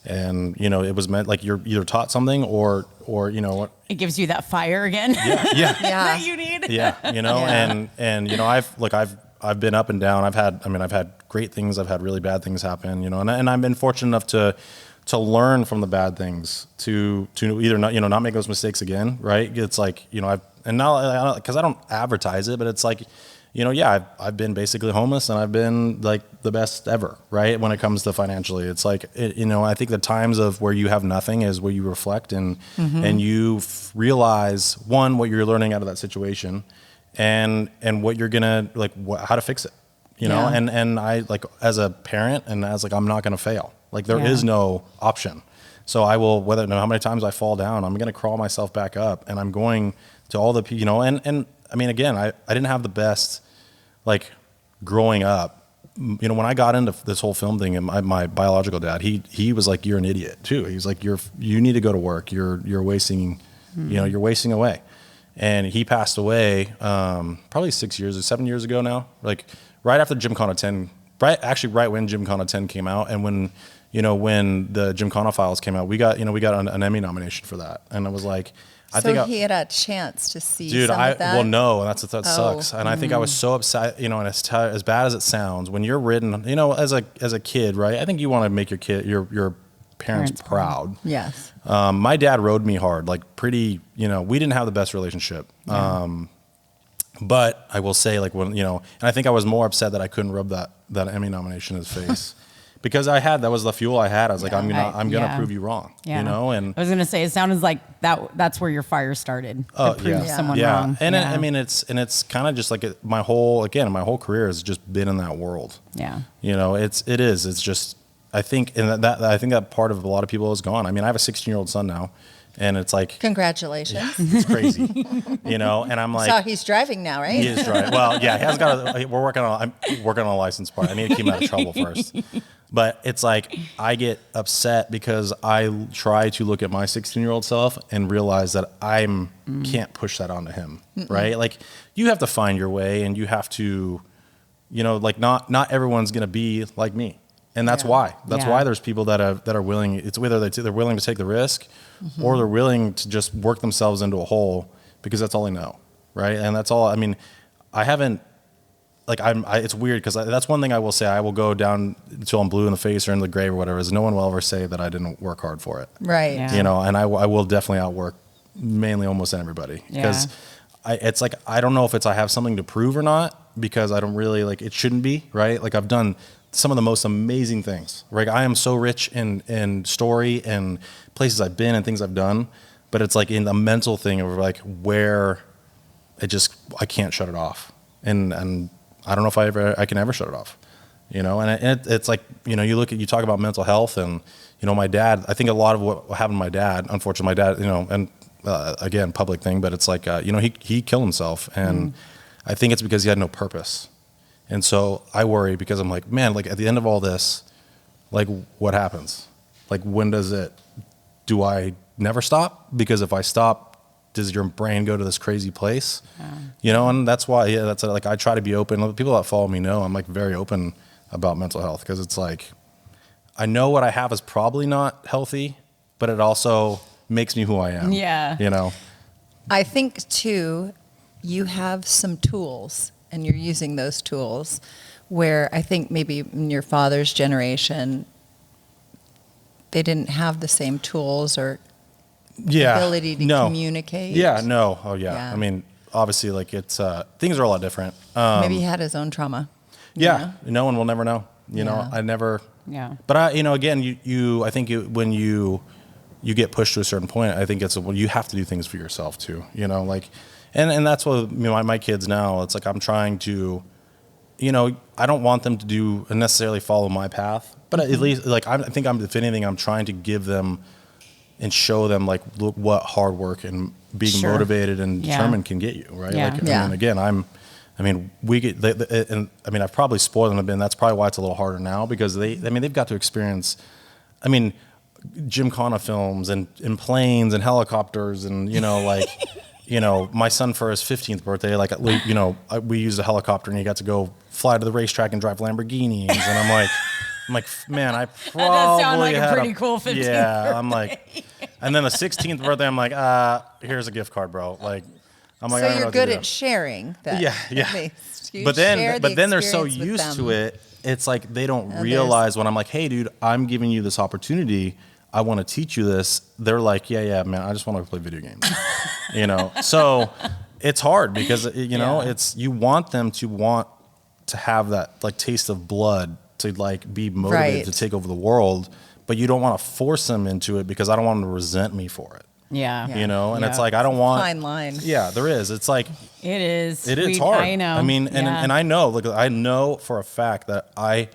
And, you know, it was meant like you're either taught something or, you know, It gives you that fire again. yeah. that you need. Yeah, you know, Yeah. and you know, I've been up and down. I've had great things. I've had really bad things happen. You know, and I've been fortunate enough to learn from the bad things to either not make those mistakes again. Right? It's like, you know, because I don't advertise it, but it's like, yeah, I've been basically homeless, and I've been like the best ever, right? When it comes to financially, it's like, I think the times of where you have nothing is where you reflect and you realize, one, what you're learning out of that situation, and what you're gonna like, how to fix it, and I, like, as a parent and as like, I'm not gonna fail. Like, there is no option. So I will, no matter how many times I fall down, I'm gonna crawl myself back up, and I'm going to all the, and I mean, again, I didn't have the best, like, growing up. When I got into this whole film thing, and my biological dad, he was like, "You're an idiot too." He's like, you need to go to work. You're wasting, you're wasting away. And he passed away probably 7 years ago now. Like, right after Gymkhana 10, right when Gymkhana 10 came out, and when the Gymkhana files came out, we got an Emmy nomination for that. And I was like, he had a chance to see some of that? Well, no, that sucks. And I think I was so upset, and as bad as it sounds, when you're ridden, as a kid, right? I think you want to make your parents proud. Yes. My dad rode me hard, like, pretty, we didn't have the best relationship. But I will say, like, when, and I think I was more upset that I couldn't rub that Emmy nomination in his face. Because that was the fuel I had. I was like, I'm gonna prove you wrong. And I was gonna say, it sounded like that's where your fire started. To prove someone wrong. And it's kind of just like my whole career has just been in that world. Yeah. It's just, I think, and that part of a lot of people is gone. I mean, I have a 16-year-old son now, and it's like, congratulations. It's crazy. And I'm like, so he's driving now, right? He is driving. Well, yeah, he has got. I'm working on a license part. I need to keep him out of trouble first. But it's like, I get upset because I try to look at my 16-year-old self and realize that can't push that onto him, right? Like, you have to find your way, and you have to, like, not everyone's gonna be like me, and that's why. That's why there's people that are willing. It's whether they're willing to take the risk, or they're willing to just work themselves into a hole because that's all they know, right? And that's all. I mean, I haven't. Like, it's weird because that's one thing I will say. I will go down until I'm blue in the face or in the grave or whatever. Is no one will ever say that I didn't work hard for it. Right. Yeah. And I will definitely outwork mainly almost everybody, because it's like, I don't know if I have something to prove or not, because I don't really, like, it shouldn't be, right? Like, I've done some of the most amazing things. Right. I am so rich in story and places I've been and things I've done, but it's like in the mental thing of, like, where I can't shut it off. And I don't know if I can ever shut it off, and it's like, you talk about mental health, and, my dad, I think a lot of what happened to my dad, unfortunately, my dad, and again, public thing, but it's like, he killed himself, and I think it's because he had no purpose. And so I worry, because I'm like, man, like, at the end of all this, like, what happens? Like, when do I never stop? Because if I stop, does your brain go to this crazy place? And that's why, like, I try to be open. People that follow me know I'm, like, very open about mental health, because it's like, I know what I have is probably not healthy, but it also makes me who I am. Yeah. I think too, you have some tools, and you're using those tools, where I think maybe in your father's generation, they didn't have the same tools or ability to communicate. I mean, obviously, like, it's things are a lot different. Maybe he had his own trauma. No one will never know. I never. But again, I think when you get pushed to a certain point, I think you have to do things for yourself too. Like, and that's what my kids now. It's like, I'm trying to, I don't want them to do necessarily follow my path, but at least, like, if anything, I'm trying to give them and show them, like, look what hard work and being motivated and determined can get you, right? Yeah. Like, I mean, again, I've probably spoiled them a bit, and that's probably why it's a little harder now, because they've got to experience, Gymkhana films and planes and helicopters and, like, my son for his 15th birthday, like, we used a helicopter, and he got to go fly to the racetrack and drive Lamborghinis, and I'm like, man, I probably that does sound like had a pretty cool 15th Yeah, birthday. I'm like, and then the 16th birthday, I'm like, here's a gift card, bro. Like, I'm like, So I don't know you're what to good do. at sharing that. Yeah. At least. You But share the then they're so experience with used them. to it. It's like, they don't realize when I'm like, hey, dude, I'm giving you this opportunity. I want to teach you this. They're like, yeah, man, I just want to play video games. So it's hard because you know, Yeah. it's, you want them to want to have that like taste of blood to like be motivated Right. to take over the world, but you don't want to force them into it because I don't want them to resent me for it. Yeah. You know, and Yeah. it's like, I don't want, Fine line. yeah, there is. It's like, It is. it's hard. I know. I mean, and I know, look, I know for a fact that I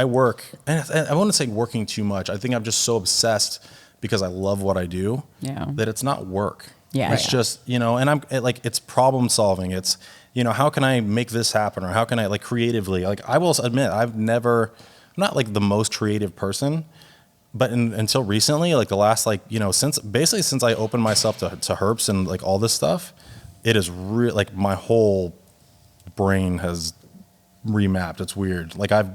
work, and I wouldn't say working too much. I think I'm just so obsessed because I love what I do Yeah. that it's not work. Yeah. It's just, you know, and it's problem solving. It's, you know, how can I make this happen? Or how can I like creatively, like I will admit, I'm not like the most creative person, but until recently, like the last, like, you know, since I opened myself to Herbst and like all this stuff, it is real, like my whole brain has remapped. It's weird. Like I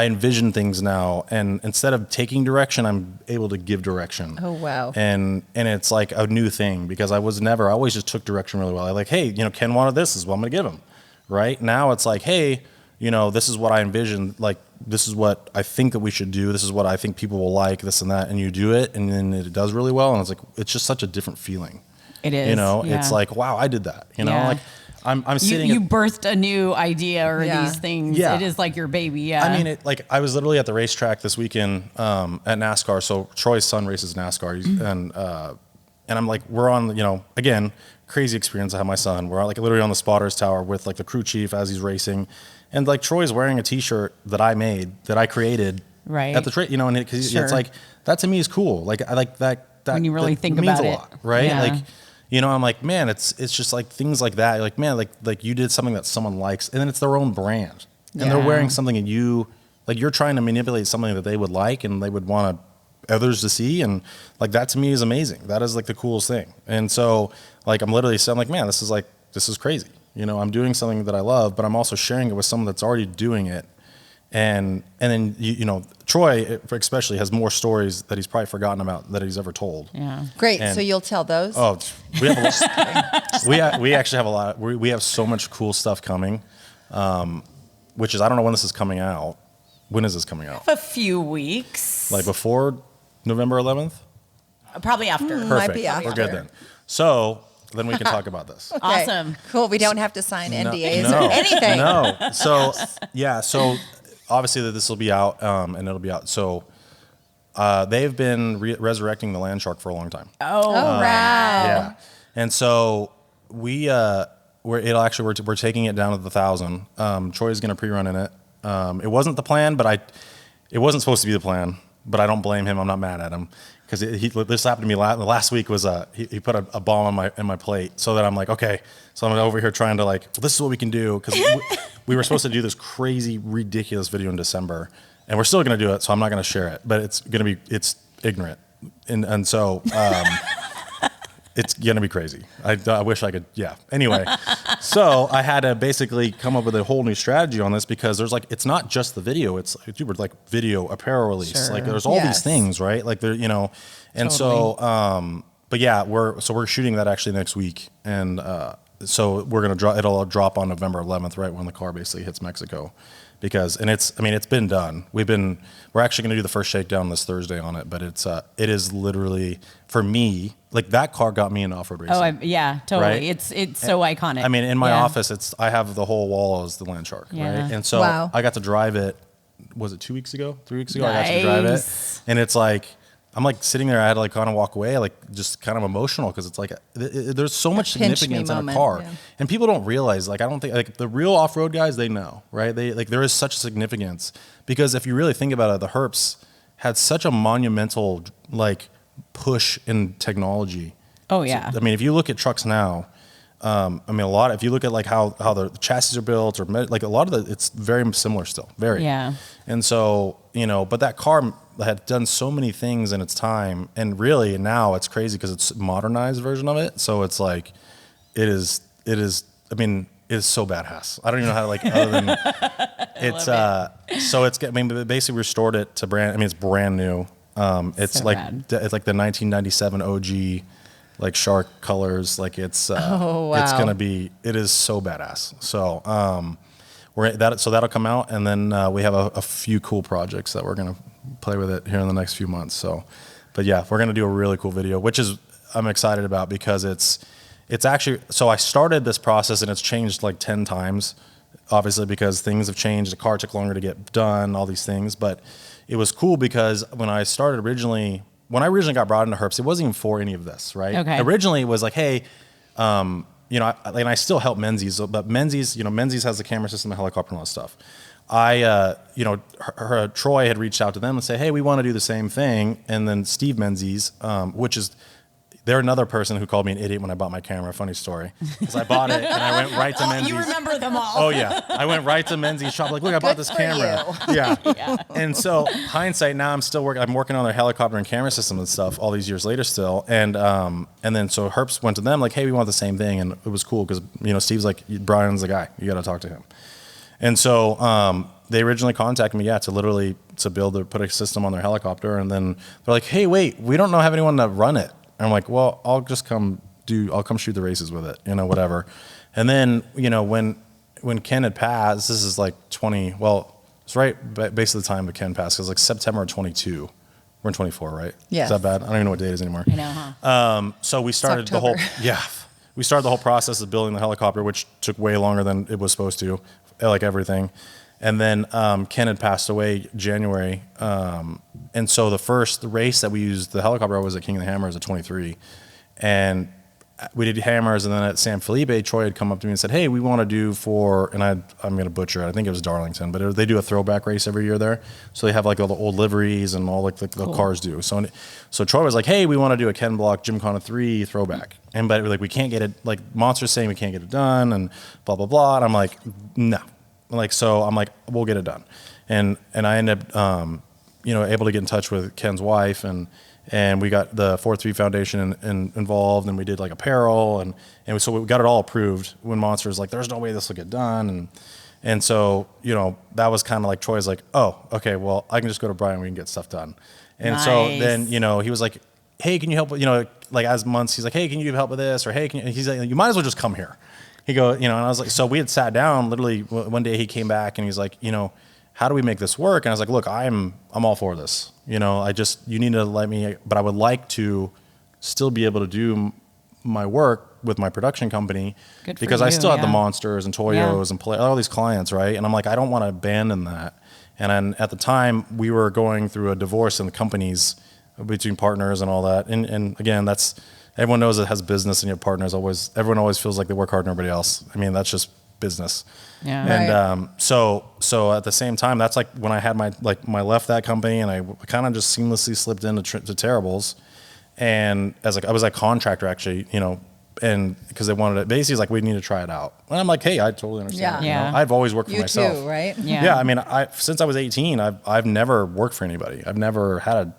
envision things now, and instead of taking direction, I'm able to give direction. Oh, wow. And it's like a new thing because I always just took direction really well. I like, hey, you know, Ken wanted this is what I'm gonna give him. Right now it's like, hey, you know, this is what I envision, like this is what I think that we should do, this is what I think people will like, this and that, and you do it and then it does really well, and it's like, it's just such a different feeling. It is. You know, yeah. it's like, wow, I did that. You know, Yeah. like I'm sitting You birthed a new idea or Yeah. these things. Yeah. It is like your baby. Yeah. I mean, I was literally at the racetrack this weekend at NASCAR. So Troy's son races NASCAR, and I'm like, we're on, you know, again, crazy experience. I have my son. We're like literally on the spotters tower with like the crew chief as he's racing, and like Troy's wearing a T-shirt that I made, that I created, Right. at the track, you know, and because Sure. it's like that to me is cool. Like I like that. When you really that think means about a it. lot, right? Yeah. Like, you know, I'm like, man, it's just like things like that. You're like, man, like you did something that someone likes, and then it's their own brand, and they're Yeah. wearing something, and you're trying to manipulate something that they would like and they would want others to see, and like that to me is amazing. That is like the coolest thing. And so like I'm like, man, this is crazy. You know, I'm doing something that I love, but I'm also sharing it with someone that's already doing it. And then you know, Troy especially has more stories that he's probably forgotten about that he's ever told. yeah. Great. And- So you'll tell those? Oh, we have a lot. we actually have a lot. We have so much cool stuff coming, which is, I don't know when this is coming out. When is this coming out? A few weeks. Like before November 11th? Probably after. Might Perfect. be after. We're good then. So then we can talk about this. Okay. Awesome. Cool. We don't have to sign NDAs no, or anything. No. So yeah. So obviously this will be out, and it'll be out. So they've been resurrecting the land shark for a long time. Oh, wow. Yeah. And so we're taking it down to the 1,000. Troy's going to pre-run in it. It wasn't the plan, but it wasn't supposed to be the plan, but I don't blame him. I'm not mad at him because this happened to me last week. Was he put a ball in my plate, so that I'm like, okay, so I'm over here trying to like, well, this is what we can do, because we were supposed to do this crazy ridiculous video in December, and we're still going to do it. So I'm not going to share it, but it's ignorant, and so. It's going to be crazy. I wish I could, yeah. Anyway, so I had to basically come up with a whole new strategy on this, because there's like, it's not just the video. It's like video, apparel release. Sure. Like there's all Yes. these things, right? Like there, you know, and so, but yeah, we're shooting that actually next week. And so we're going to it'll drop on November 11th, right when the car basically hits Mexico. Because, and it's been done. We're actually going to do the first shakedown this Thursday on it, but it is literally, for me, like that car got me into off-road racing. Oh, yeah, totally. Right? It's so iconic. I mean, in my Yeah. office, I have the whole wall as the land shark, Yeah. right? And so Wow. I got to drive it, was it 2 weeks ago? 3 weeks ago? I got to drive Nice. it. And it's like, I'm like sitting there, I had to like kind of walk away, like just kind of emotional, because it's like, there's so much pinch me significance in a moment, car. yeah. And people don't realize, like, I don't think, like the real off-road guys, they know, right? There is such significance, because if you really think about it, the Herbst had such a monumental, like, push in technology. Oh, yeah. I mean, if you look at trucks now, if you look at like how the chassis are built, or like a lot of it's very similar still, very. Yeah. And so, but that car had done so many things in its time, and really now it's crazy because it's a modernized version of it. So it's like, it is, I mean, it is so badass. I don't even know how to, like, other than it's, so it's, I mean, basically restored it to it's brand new. It's So like, rad. it's like the 1997 OG, like shark colors. Like it's, Oh, wow. it's going to be, it is so badass. So, so that'll come out. And then, we have a few cool projects that we're going to play with it here in the next few months. So, but yeah, we're going to do a really cool video, which I'm excited about, because it's actually, so I started this process and it's changed like 10 times, obviously, because things have changed. The car took longer to get done, all these things. But it was cool because when I originally got brought into Herbst, it wasn't even for any of this, right? Okay. Originally, it was like, hey, you know, and I still help Menzies, but Menzies, you know, Menzies has the camera system, the helicopter, and all that stuff. You know, Troy had reached out to them and say, hey, we want to do the same thing. And then Steve Menzies, they're another person who called me an idiot when I bought my camera. Funny story. Because I bought it and I went right to Menzies. You remember them all. Oh, yeah. I went right to Menzies shop. Like, look, I bought this camera. Yeah. And so, hindsight, now I'm working on their helicopter and camera system and stuff all these years later still. And then so Herbst went to them like, hey, we want the same thing. And it was cool because, you know, Steve's like, Brian's the guy. You got to talk to him. And so they originally contacted me, put a system on their helicopter. And then they're like, hey, wait, we don't have anyone to run it. And I'm like, well, I'll come shoot the races with it, you know, whatever. And then, you know, when Ken had passed, this is like it's right basically the time that Ken passed. It was like September of 22. We're in 24, right? Yeah. Is that bad? I don't even know what day it is anymore. I know, huh? So we started the whole process of building the helicopter, which took way longer than it was supposed to, like everything. And then Ken had passed away January. And so the first race that we used the helicopter was at King of the Hammers at 23. And we did hammers, and then at San Felipe, Troy had come up to me and said, hey, we want to do I'm going to butcher it. I think it was Darlington, but they do a throwback race every year there. So they have like all the old liveries and all like the cars do. So Troy was like, hey, we want to do a Ken Block Gymkhana 3 throwback. But like, we can't get it, like Monster's saying we can't get it done and blah, blah, blah. And I'm like, no. So I'm like, we'll get it done. And I ended up, you know, able to get in touch with Ken's wife and we got the 4-3 Foundation involved, and we did like apparel, and so we got it all approved when Monster was like, there's no way this will get done. And so, you know, that was kind of like Troy's like, oh, okay, well, I can just go to Bryan, we can get stuff done. And so then, you know, he was like, hey, can you help, you know, like as months, he's like, hey, can you help with this? Or hey, he's like, you might as well just come here. He go, you know, and I was like, so we had sat down literally one day. He came back and he's like, you know, how do we make this work? And I was like, look, I'm all for this. You know, you need to let me, but I would like to still be able to do my work with my production company because I still have the Monsters and Toyos and all these clients, right? And I'm like, I don't want to abandon that. And then at the time, we were going through a divorce in the companies between partners and all that. And again, everyone knows it has business and your partners everyone always feels like they work harder than everybody else. I mean, that's just business. Yeah. And right. So at the same time, that's like when I had my left that company, and I kind of just seamlessly slipped into to Terribles, and I was a contractor actually, you know, and because they wanted it, basically it's like we need to try it out, and I'm like, hey, I totally understand. Yeah. You know, I've always worked for You myself. too, right? Yeah. I mean, since I was 18, I've never worked for anybody. I've never had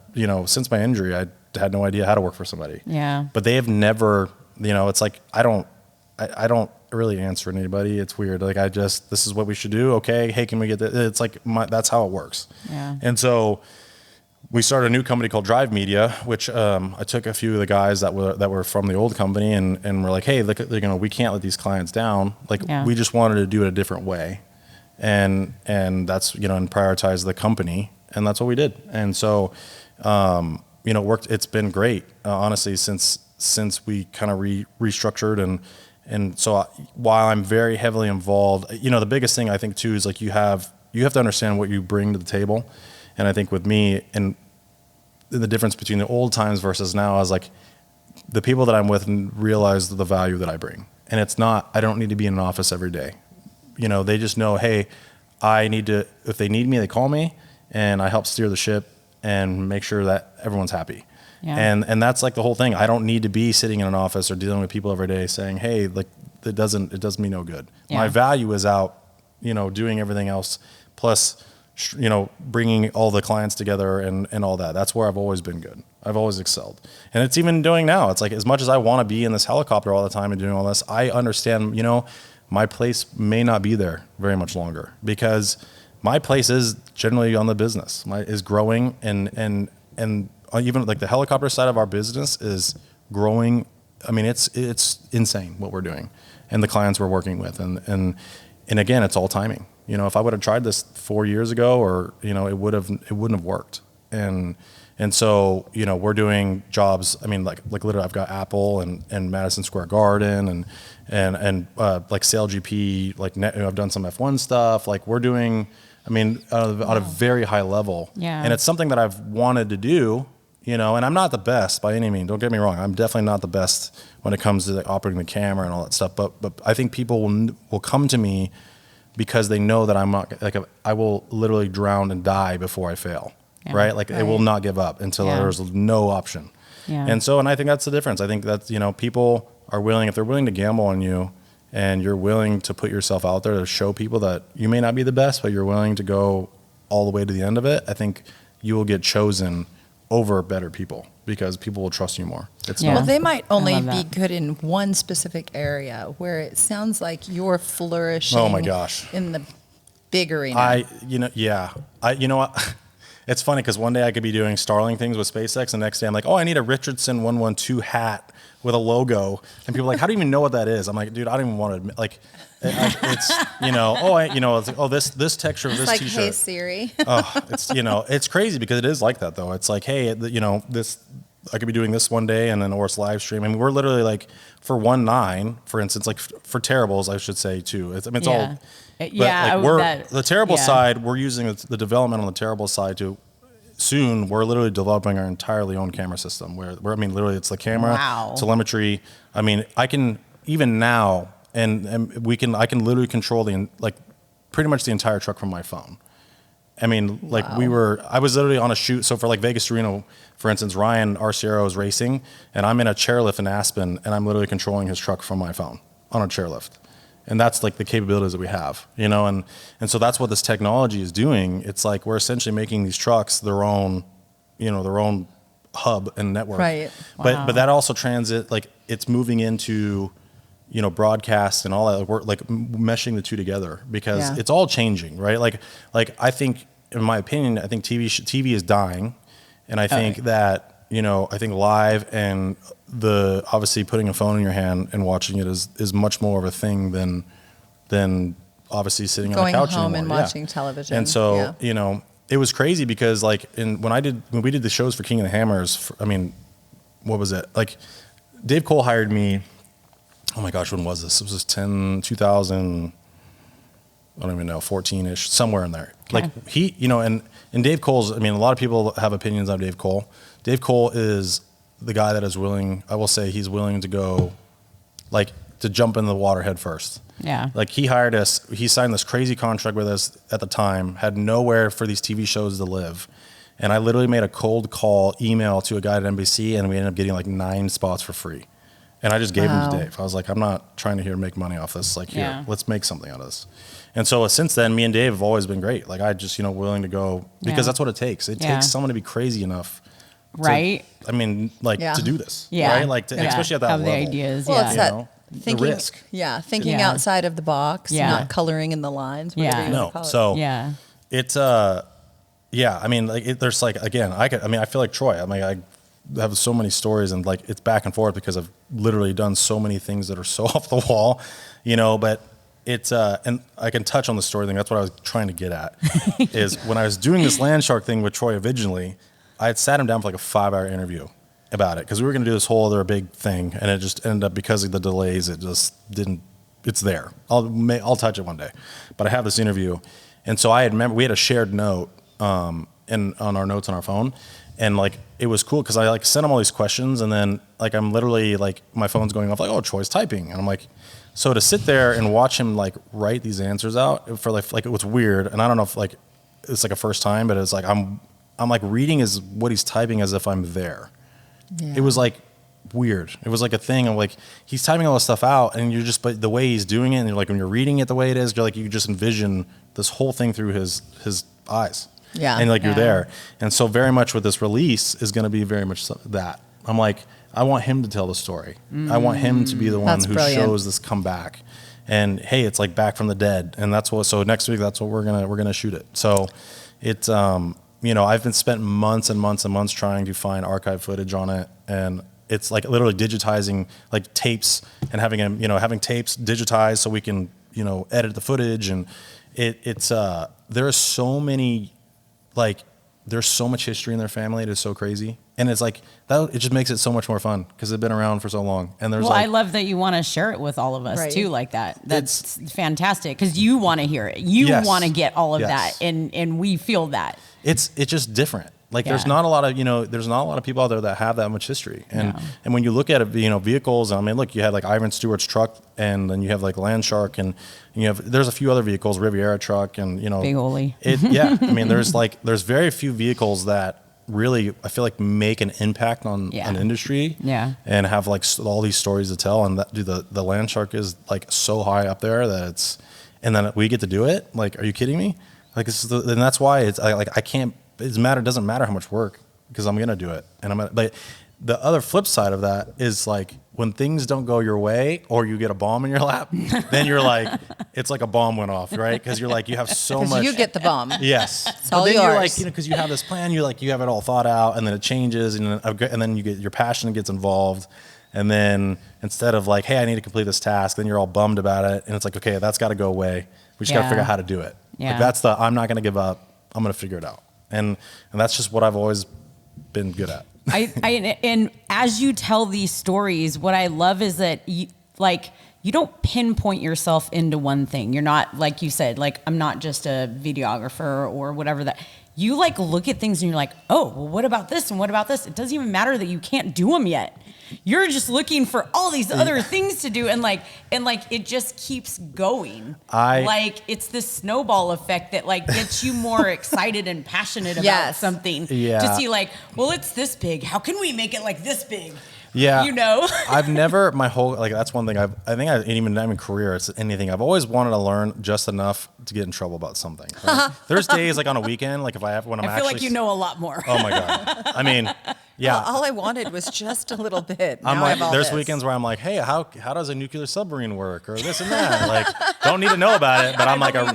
since my injury, I had no idea how to work for somebody. Yeah. But they have never, you know, it's like I don't really answer to anybody. It's weird. Like this is what we should do. Okay. Hey, can we get that? It's like that's how it works. Yeah. And so we started a new company called Drive Media, which I took a few of the guys that were from the old company and we're like, hey, look, you know, we can't let these clients down. Like we just wanted to do it a different way. And that's, you know, and prioritize the company. And that's what we did. And so, you know, it's been great, honestly, since we kind of restructured and so while I'm very heavily involved, you know, the biggest thing I think too is like you have to understand what you bring to the table. And I think with me and the difference between the old times versus now is like the people that I'm with realize the value that I bring. And I don't need to be in an office every day. You know, they just know, hey, if they need me, they call me and I help steer the ship and make sure that everyone's happy. Yeah. And that's like the whole thing. I don't need to be sitting in an office or dealing with people every day saying, hey, like it does me no good. Yeah. My value is out, you know, doing everything else, plus, you know, bringing all the clients together and all that. That's where I've always been good. I've always excelled. And it's even doing now. It's like, as much as I want to be in this helicopter all the time and doing all this, I understand, you know, my place may not be there very much longer because my place is generally on the business. Is growing and even like the helicopter side of our business is growing. I mean, it's insane what we're doing and the clients we're working with. And again, it's all timing. You know, if I would have tried this 4 years ago or, you know, it wouldn't have worked. And And so, you know, we're doing jobs. I mean, like literally, I've got Apple and Madison Square Garden and like Sail GP. Like I've done some F1 stuff. Like we're doing. I mean, on a very high level. Yeah. And it's something that I've wanted to do. You know, and I'm not the best by any means. Don't get me wrong. I'm definitely not the best when it comes to like operating the camera and all that stuff. But I think people will come to me because they know that I'm not like I will literally drown and die before I fail. Yeah. Right? Like I will not give up until there's no option. Yeah. And so, and I think that's the difference. I think that, you know, people are willing, if they're willing to gamble on you and you're willing to put yourself out there to show people that you may not be the best, but you're willing to go all the way to the end of it, I think you will get chosen over better people because people will trust you more. It's Yeah. Well, they might only love be that. good in one specific area where it sounds like you're flourishing. Oh my gosh. In the big arena. you know what? It's funny because one day I could be doing Starlink things with SpaceX, and the next day I'm like, oh, I need a Richardson 112 hat with a logo, and people are like, how do you even know what that is? I'm like, dude, I don't even want to admit, like, it's, you know, it's like, oh, this texture of It's this like, t-shirt. hey Siri. Oh, it's, you know, it's crazy because it is like that though. It's like, hey, you know, this, I could be doing this one day and then, or it's live stream. I mean, we're literally like for 1.9, for instance, like for Terribles, I should say too. It's, I mean, it's all, but like the Terrible side, we're using the development on the Terrible side to soon. We're literally developing our entirely own camera system where I mean, literally it's the camera, telemetry. I mean, I can even now, and I can literally control like pretty much the entire truck from my phone. I mean, like I was literally on a shoot. So for like Vegas to Reno, for instance, Ryan Arciero is racing and I'm in a chairlift in Aspen and I'm literally controlling his truck from my phone on a chairlift. And that's like the capabilities that we have, you know? And so that's what this technology is doing. It's like, we're essentially making these trucks their own, you know, their own hub and network. Right. But that also like it's moving into, you know, broadcast and all that. We're like meshing the two together because it's all changing, right? Like I think, in my opinion, I think TV is dying, and I think that, you know, I think live and obviously putting a phone in your hand and watching it is much more of a thing than obviously sitting on a couch Going home anymore. and watching television. And so you know, it was crazy because like when we did the shows for King of the Hammers, I mean, what was it like? Dave Cole hired me. Oh my gosh, when was this? It was 2000, I don't even know, 14-ish, somewhere in there. Okay. Like he, you know, and Dave Cole's, I mean, a lot of people have opinions on Dave Cole. Dave Cole is the guy that is willing, I will say he's willing to go, like, to jump in the water head first. Yeah. Like he hired us, he signed this crazy contract with us at the time, had nowhere for these TV shows to live. And I literally made a cold call email to a guy at NBC and we ended up getting like 9 spots for free. And I just gave him to Dave. I was like, I'm not trying to make money off this. Like, here, let's make something out of this. And so since then, me and Dave have always been great. Like, I just, you know, willing to go because that's what it takes. It takes someone to be crazy enough. Right. I mean, like to do this. Yeah. Right. Like, especially at that have level. the ideas. Well, it's yeah. that thinking, the risk. Yeah. Thinking outside of the box, not coloring in the lines. Whatever you No. call it. So it's yeah. I mean, like there's like, again, I feel like Troy. I mean, I have so many stories and like it's back and forth because I've literally done so many things that are so off the wall, you know, but it's, and I can touch on the story thing. That's what I was trying to get at is when I was doing this land shark thing with Troy originally, I had sat him down for like a 5-hour interview about it. Cause we were going to do this whole other big thing. And it just ended up because of the delays. It just didn't, it's there. I'll touch it one day, but I have this interview. And so we had a shared note, on our notes on our phone. And like, it was cool because I like sent him all these questions and then like, I'm literally like, my phone's going off like, oh, Troy's typing. And I'm like, so to sit there and watch him like write these answers out for like it was weird. And I don't know if like, it's like a first time, but it's like, I'm like reading what he's typing as if I'm there. Yeah. It was like weird. It was like a thing of like, he's typing all this stuff out and you're just, but the way he's doing it and you're like, when you're reading it the way it is, you're like, you just envision this whole thing through his eyes. Yeah. And like you're there. And so very much with this release is going to be very much that. I'm like, I want him to tell the story. I want him to be the one who shows this comeback. And hey, it's like back from the dead. And so next week, that's what we're going to shoot it. So it's, you know, I've been spent months and months and months trying to find archive footage on it. And it's like literally digitizing like tapes and having tapes digitized so we can, you know, edit the footage. And it's there are so many like there's so much history in their family. It is so crazy. And it's like, that, it just makes it so much more fun because they've been around for so long. And there's I love that you want to share it with all of us too, like that. That's fantastic because you want to hear it. You want to get all of that, and we feel that. It's just different. Like there's not a lot of, there's not a lot of people out there that have that much history. And and when you look at it, vehicles, I mean, look, you had like Ivan Stewart's truck, and then you have like Landshark, and there's a few other vehicles, Riviera truck, and Big Oli. I mean, there's very few vehicles that really, I feel like, make an impact on an industry, and have like all these stories to tell. And that, the Landshark is like so high up there that and then we get to do it. Like, are you kidding me? Like, and that's why I can't. It doesn't matter how much work, because I'm gonna do it, and but the other flip side of that is like when things don't go your way or you get a bomb in your lap, then you're like, it's like a bomb went off, right? Because you're like, you have so much. You get the bomb. Yes, it's all then yours. You're like, because you have this plan, you have it all thought out, and then it changes, and then you get your passion gets involved. And then instead of like, hey, I need to complete this task, then you're all bummed about it, and it's like, okay, that's got to go away. We just got to figure out how to do it. Like that's I'm not gonna give up. I'm gonna figure it out. And that's just what I've always been good at. And as you tell these stories, what I love is that you don't pinpoint yourself into one thing. You're not, like you said, like, I'm not just a videographer or whatever that. You like look at things and you're like, oh, well, what about this and what about this? It doesn't even matter that you can't do them yet. You're just looking for all these other things to do, and it just keeps going. It's this snowball effect that like gets you more excited and passionate about something. Yeah. To see like, well, it's this big. How can we make it like this big? Yeah. I've never, my whole, like, that's one thing I think even career, it's anything. I've always wanted to learn just enough to get in trouble about something. Right? There's days like on a weekend, like when I'm I feel like you know a lot more. Oh my God. I mean, yeah. All I wanted was just a little bit. I'm like, there's weekends where I'm like, hey, how does a nuclear submarine work, or this and that? Like, don't need to know about it, but I'm like, I'll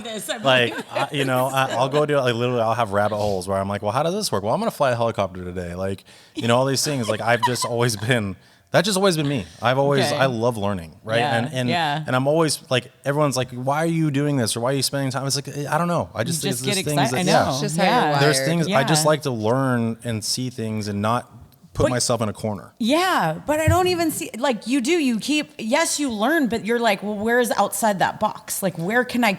go do it. Like, literally, I'll have rabbit holes where I'm like, well, how does this work? Well, I'm gonna fly a helicopter today. Like, all these things. Like, I've just always been. That's just always been me. I love learning, right? And I'm always like, everyone's like, why are you doing this, or why are you spending time? It's like, I don't know. I just get things excited. that, I know. It's just how you're wired. There's things I just like to learn and see things and not put myself in a corner. Yeah, but I don't even see, like, you do, you learn, but you're like, well, where is outside that box? Like, where can I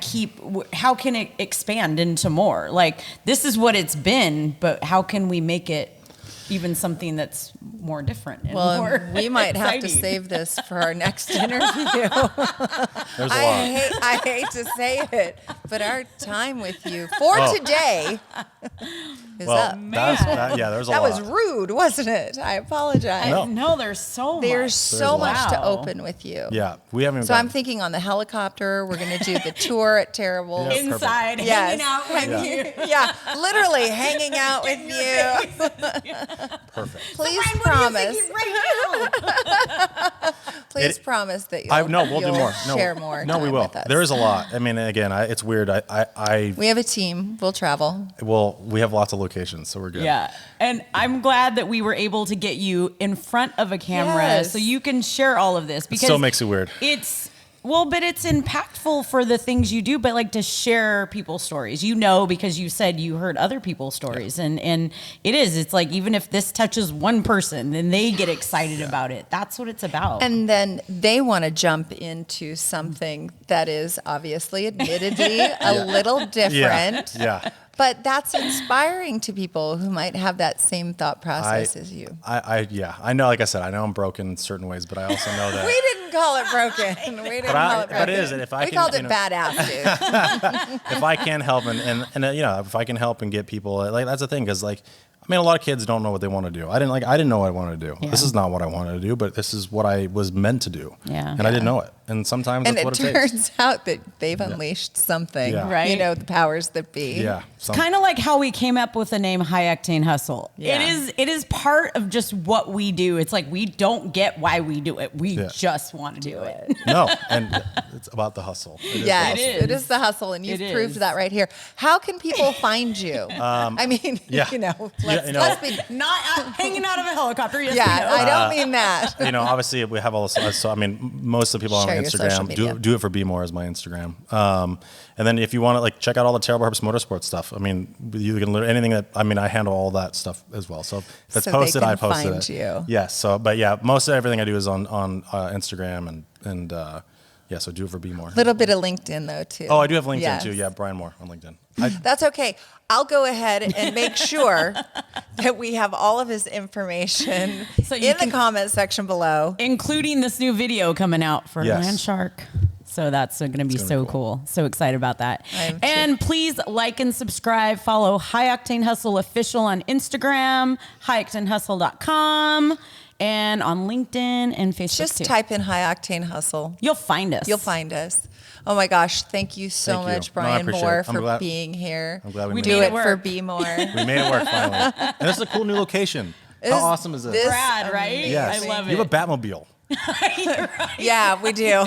how can it expand into more? Like, this is what it's been, but how can we make it even something that's more different and more we might exciting. have to save this for our next interview. There's a lot. I hate to say it, but our time with you for today is up. There's a lot. That was rude, wasn't it? I apologize. No, there's so much. There's so much to open with you. Yeah, we haven't. So I'm thinking on the helicopter, we're going to do the tour at Terrible. Yeah, inside, hanging out with you. Yeah, literally hanging out with you. Perfect. Please Brian, promise. Right Please promise that you'll do more. Share more. No, we will. With us. There is a lot. I mean, again, it's weird. We have a team. We'll travel. Well, we have lots of locations, so we're good. Yeah, and I'm glad that we were able to get you in front of a camera so you can share all of this, because it still makes it weird. But it's impactful for the things you do, but like to share people's stories, because you said you heard other people's stories, and it's like, even if this touches one person, then they get excited about it. That's what it's about. And then they want to jump into something that is obviously, admittedly, a little different. Yeah. But that's inspiring to people who might have that same thought process as you. I know, like I said, I know I'm broken in certain ways, but I also know that. We didn't call it broken. We didn't call it broken. But it is, if I we called it badass, dude. If I can help and if I can help and get people, like, that's the thing, because like, I mean, a lot of kids don't know what they want to do. I didn't know what I wanted to do. Yeah. This is not what I wanted to do, but this is what I was meant to do. Yeah. And I didn't know it. And sometimes that's what it takes. And it turns out that they've unleashed something, right? The powers that be. Yeah. It's kind of like how we came up with the name High Octane Hustle. Yeah. It is part of just what we do. It's like, we don't get why we do it. We just want to do it. No, and It's about the hustle. Yes, It is. it is the hustle, and you've It proved is. that right here. How can people find you? I mean, yeah. let's be. Not hanging out of a helicopter. Yes, we Yeah, know. I don't mean that. Obviously we have all this. So I mean, most of the people on Share your social Instagram media. do it for Be More is my Instagram. And then if you want to like check out all the Terrible Herbst Motorsports stuff, I mean, you can learn anything that. I mean, I handle all that stuff as well. So if it's So posted, they can I posted find it. you. Yes. So, but yeah, most of everything I do is on Instagram and yeah. So do it for Be More. A little bit of LinkedIn though too. Oh, I do have LinkedIn Yes. too. Yeah, Bryan Moore on LinkedIn. That's okay. I'll go ahead and make sure that we have all of his information So you in can- the comment section below. Including this new video coming out for Yes. Land Shark. So that's going to be gonna so be cool. So excited about that. I am too. And please like and subscribe. Follow High Octane Hustle Official on Instagram, highoctanehustle.com, and on LinkedIn and Facebook Just too. type in High Octane Hustle. You'll find us. You'll find us. Oh my gosh, thank you so Thank you. much, No, I Bryan appreciate Moore, it. I'm for glad- being here. I'm glad we We made Do made it it for work. Be More. We made it work finally. And this is a cool new location. How awesome is this? this- Brad, right? Yes. I love You it. have a Batmobile. Yeah, we do.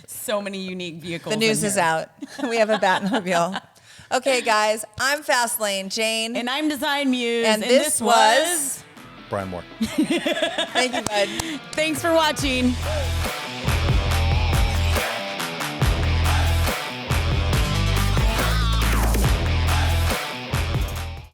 So many unique vehicles. The news in is here. out. We have a Batmobile. Okay, guys, I'm Fastlane Jane. And I'm Design Muse. And this was- Bryan Moore. Thank you, bud. Thanks for watching.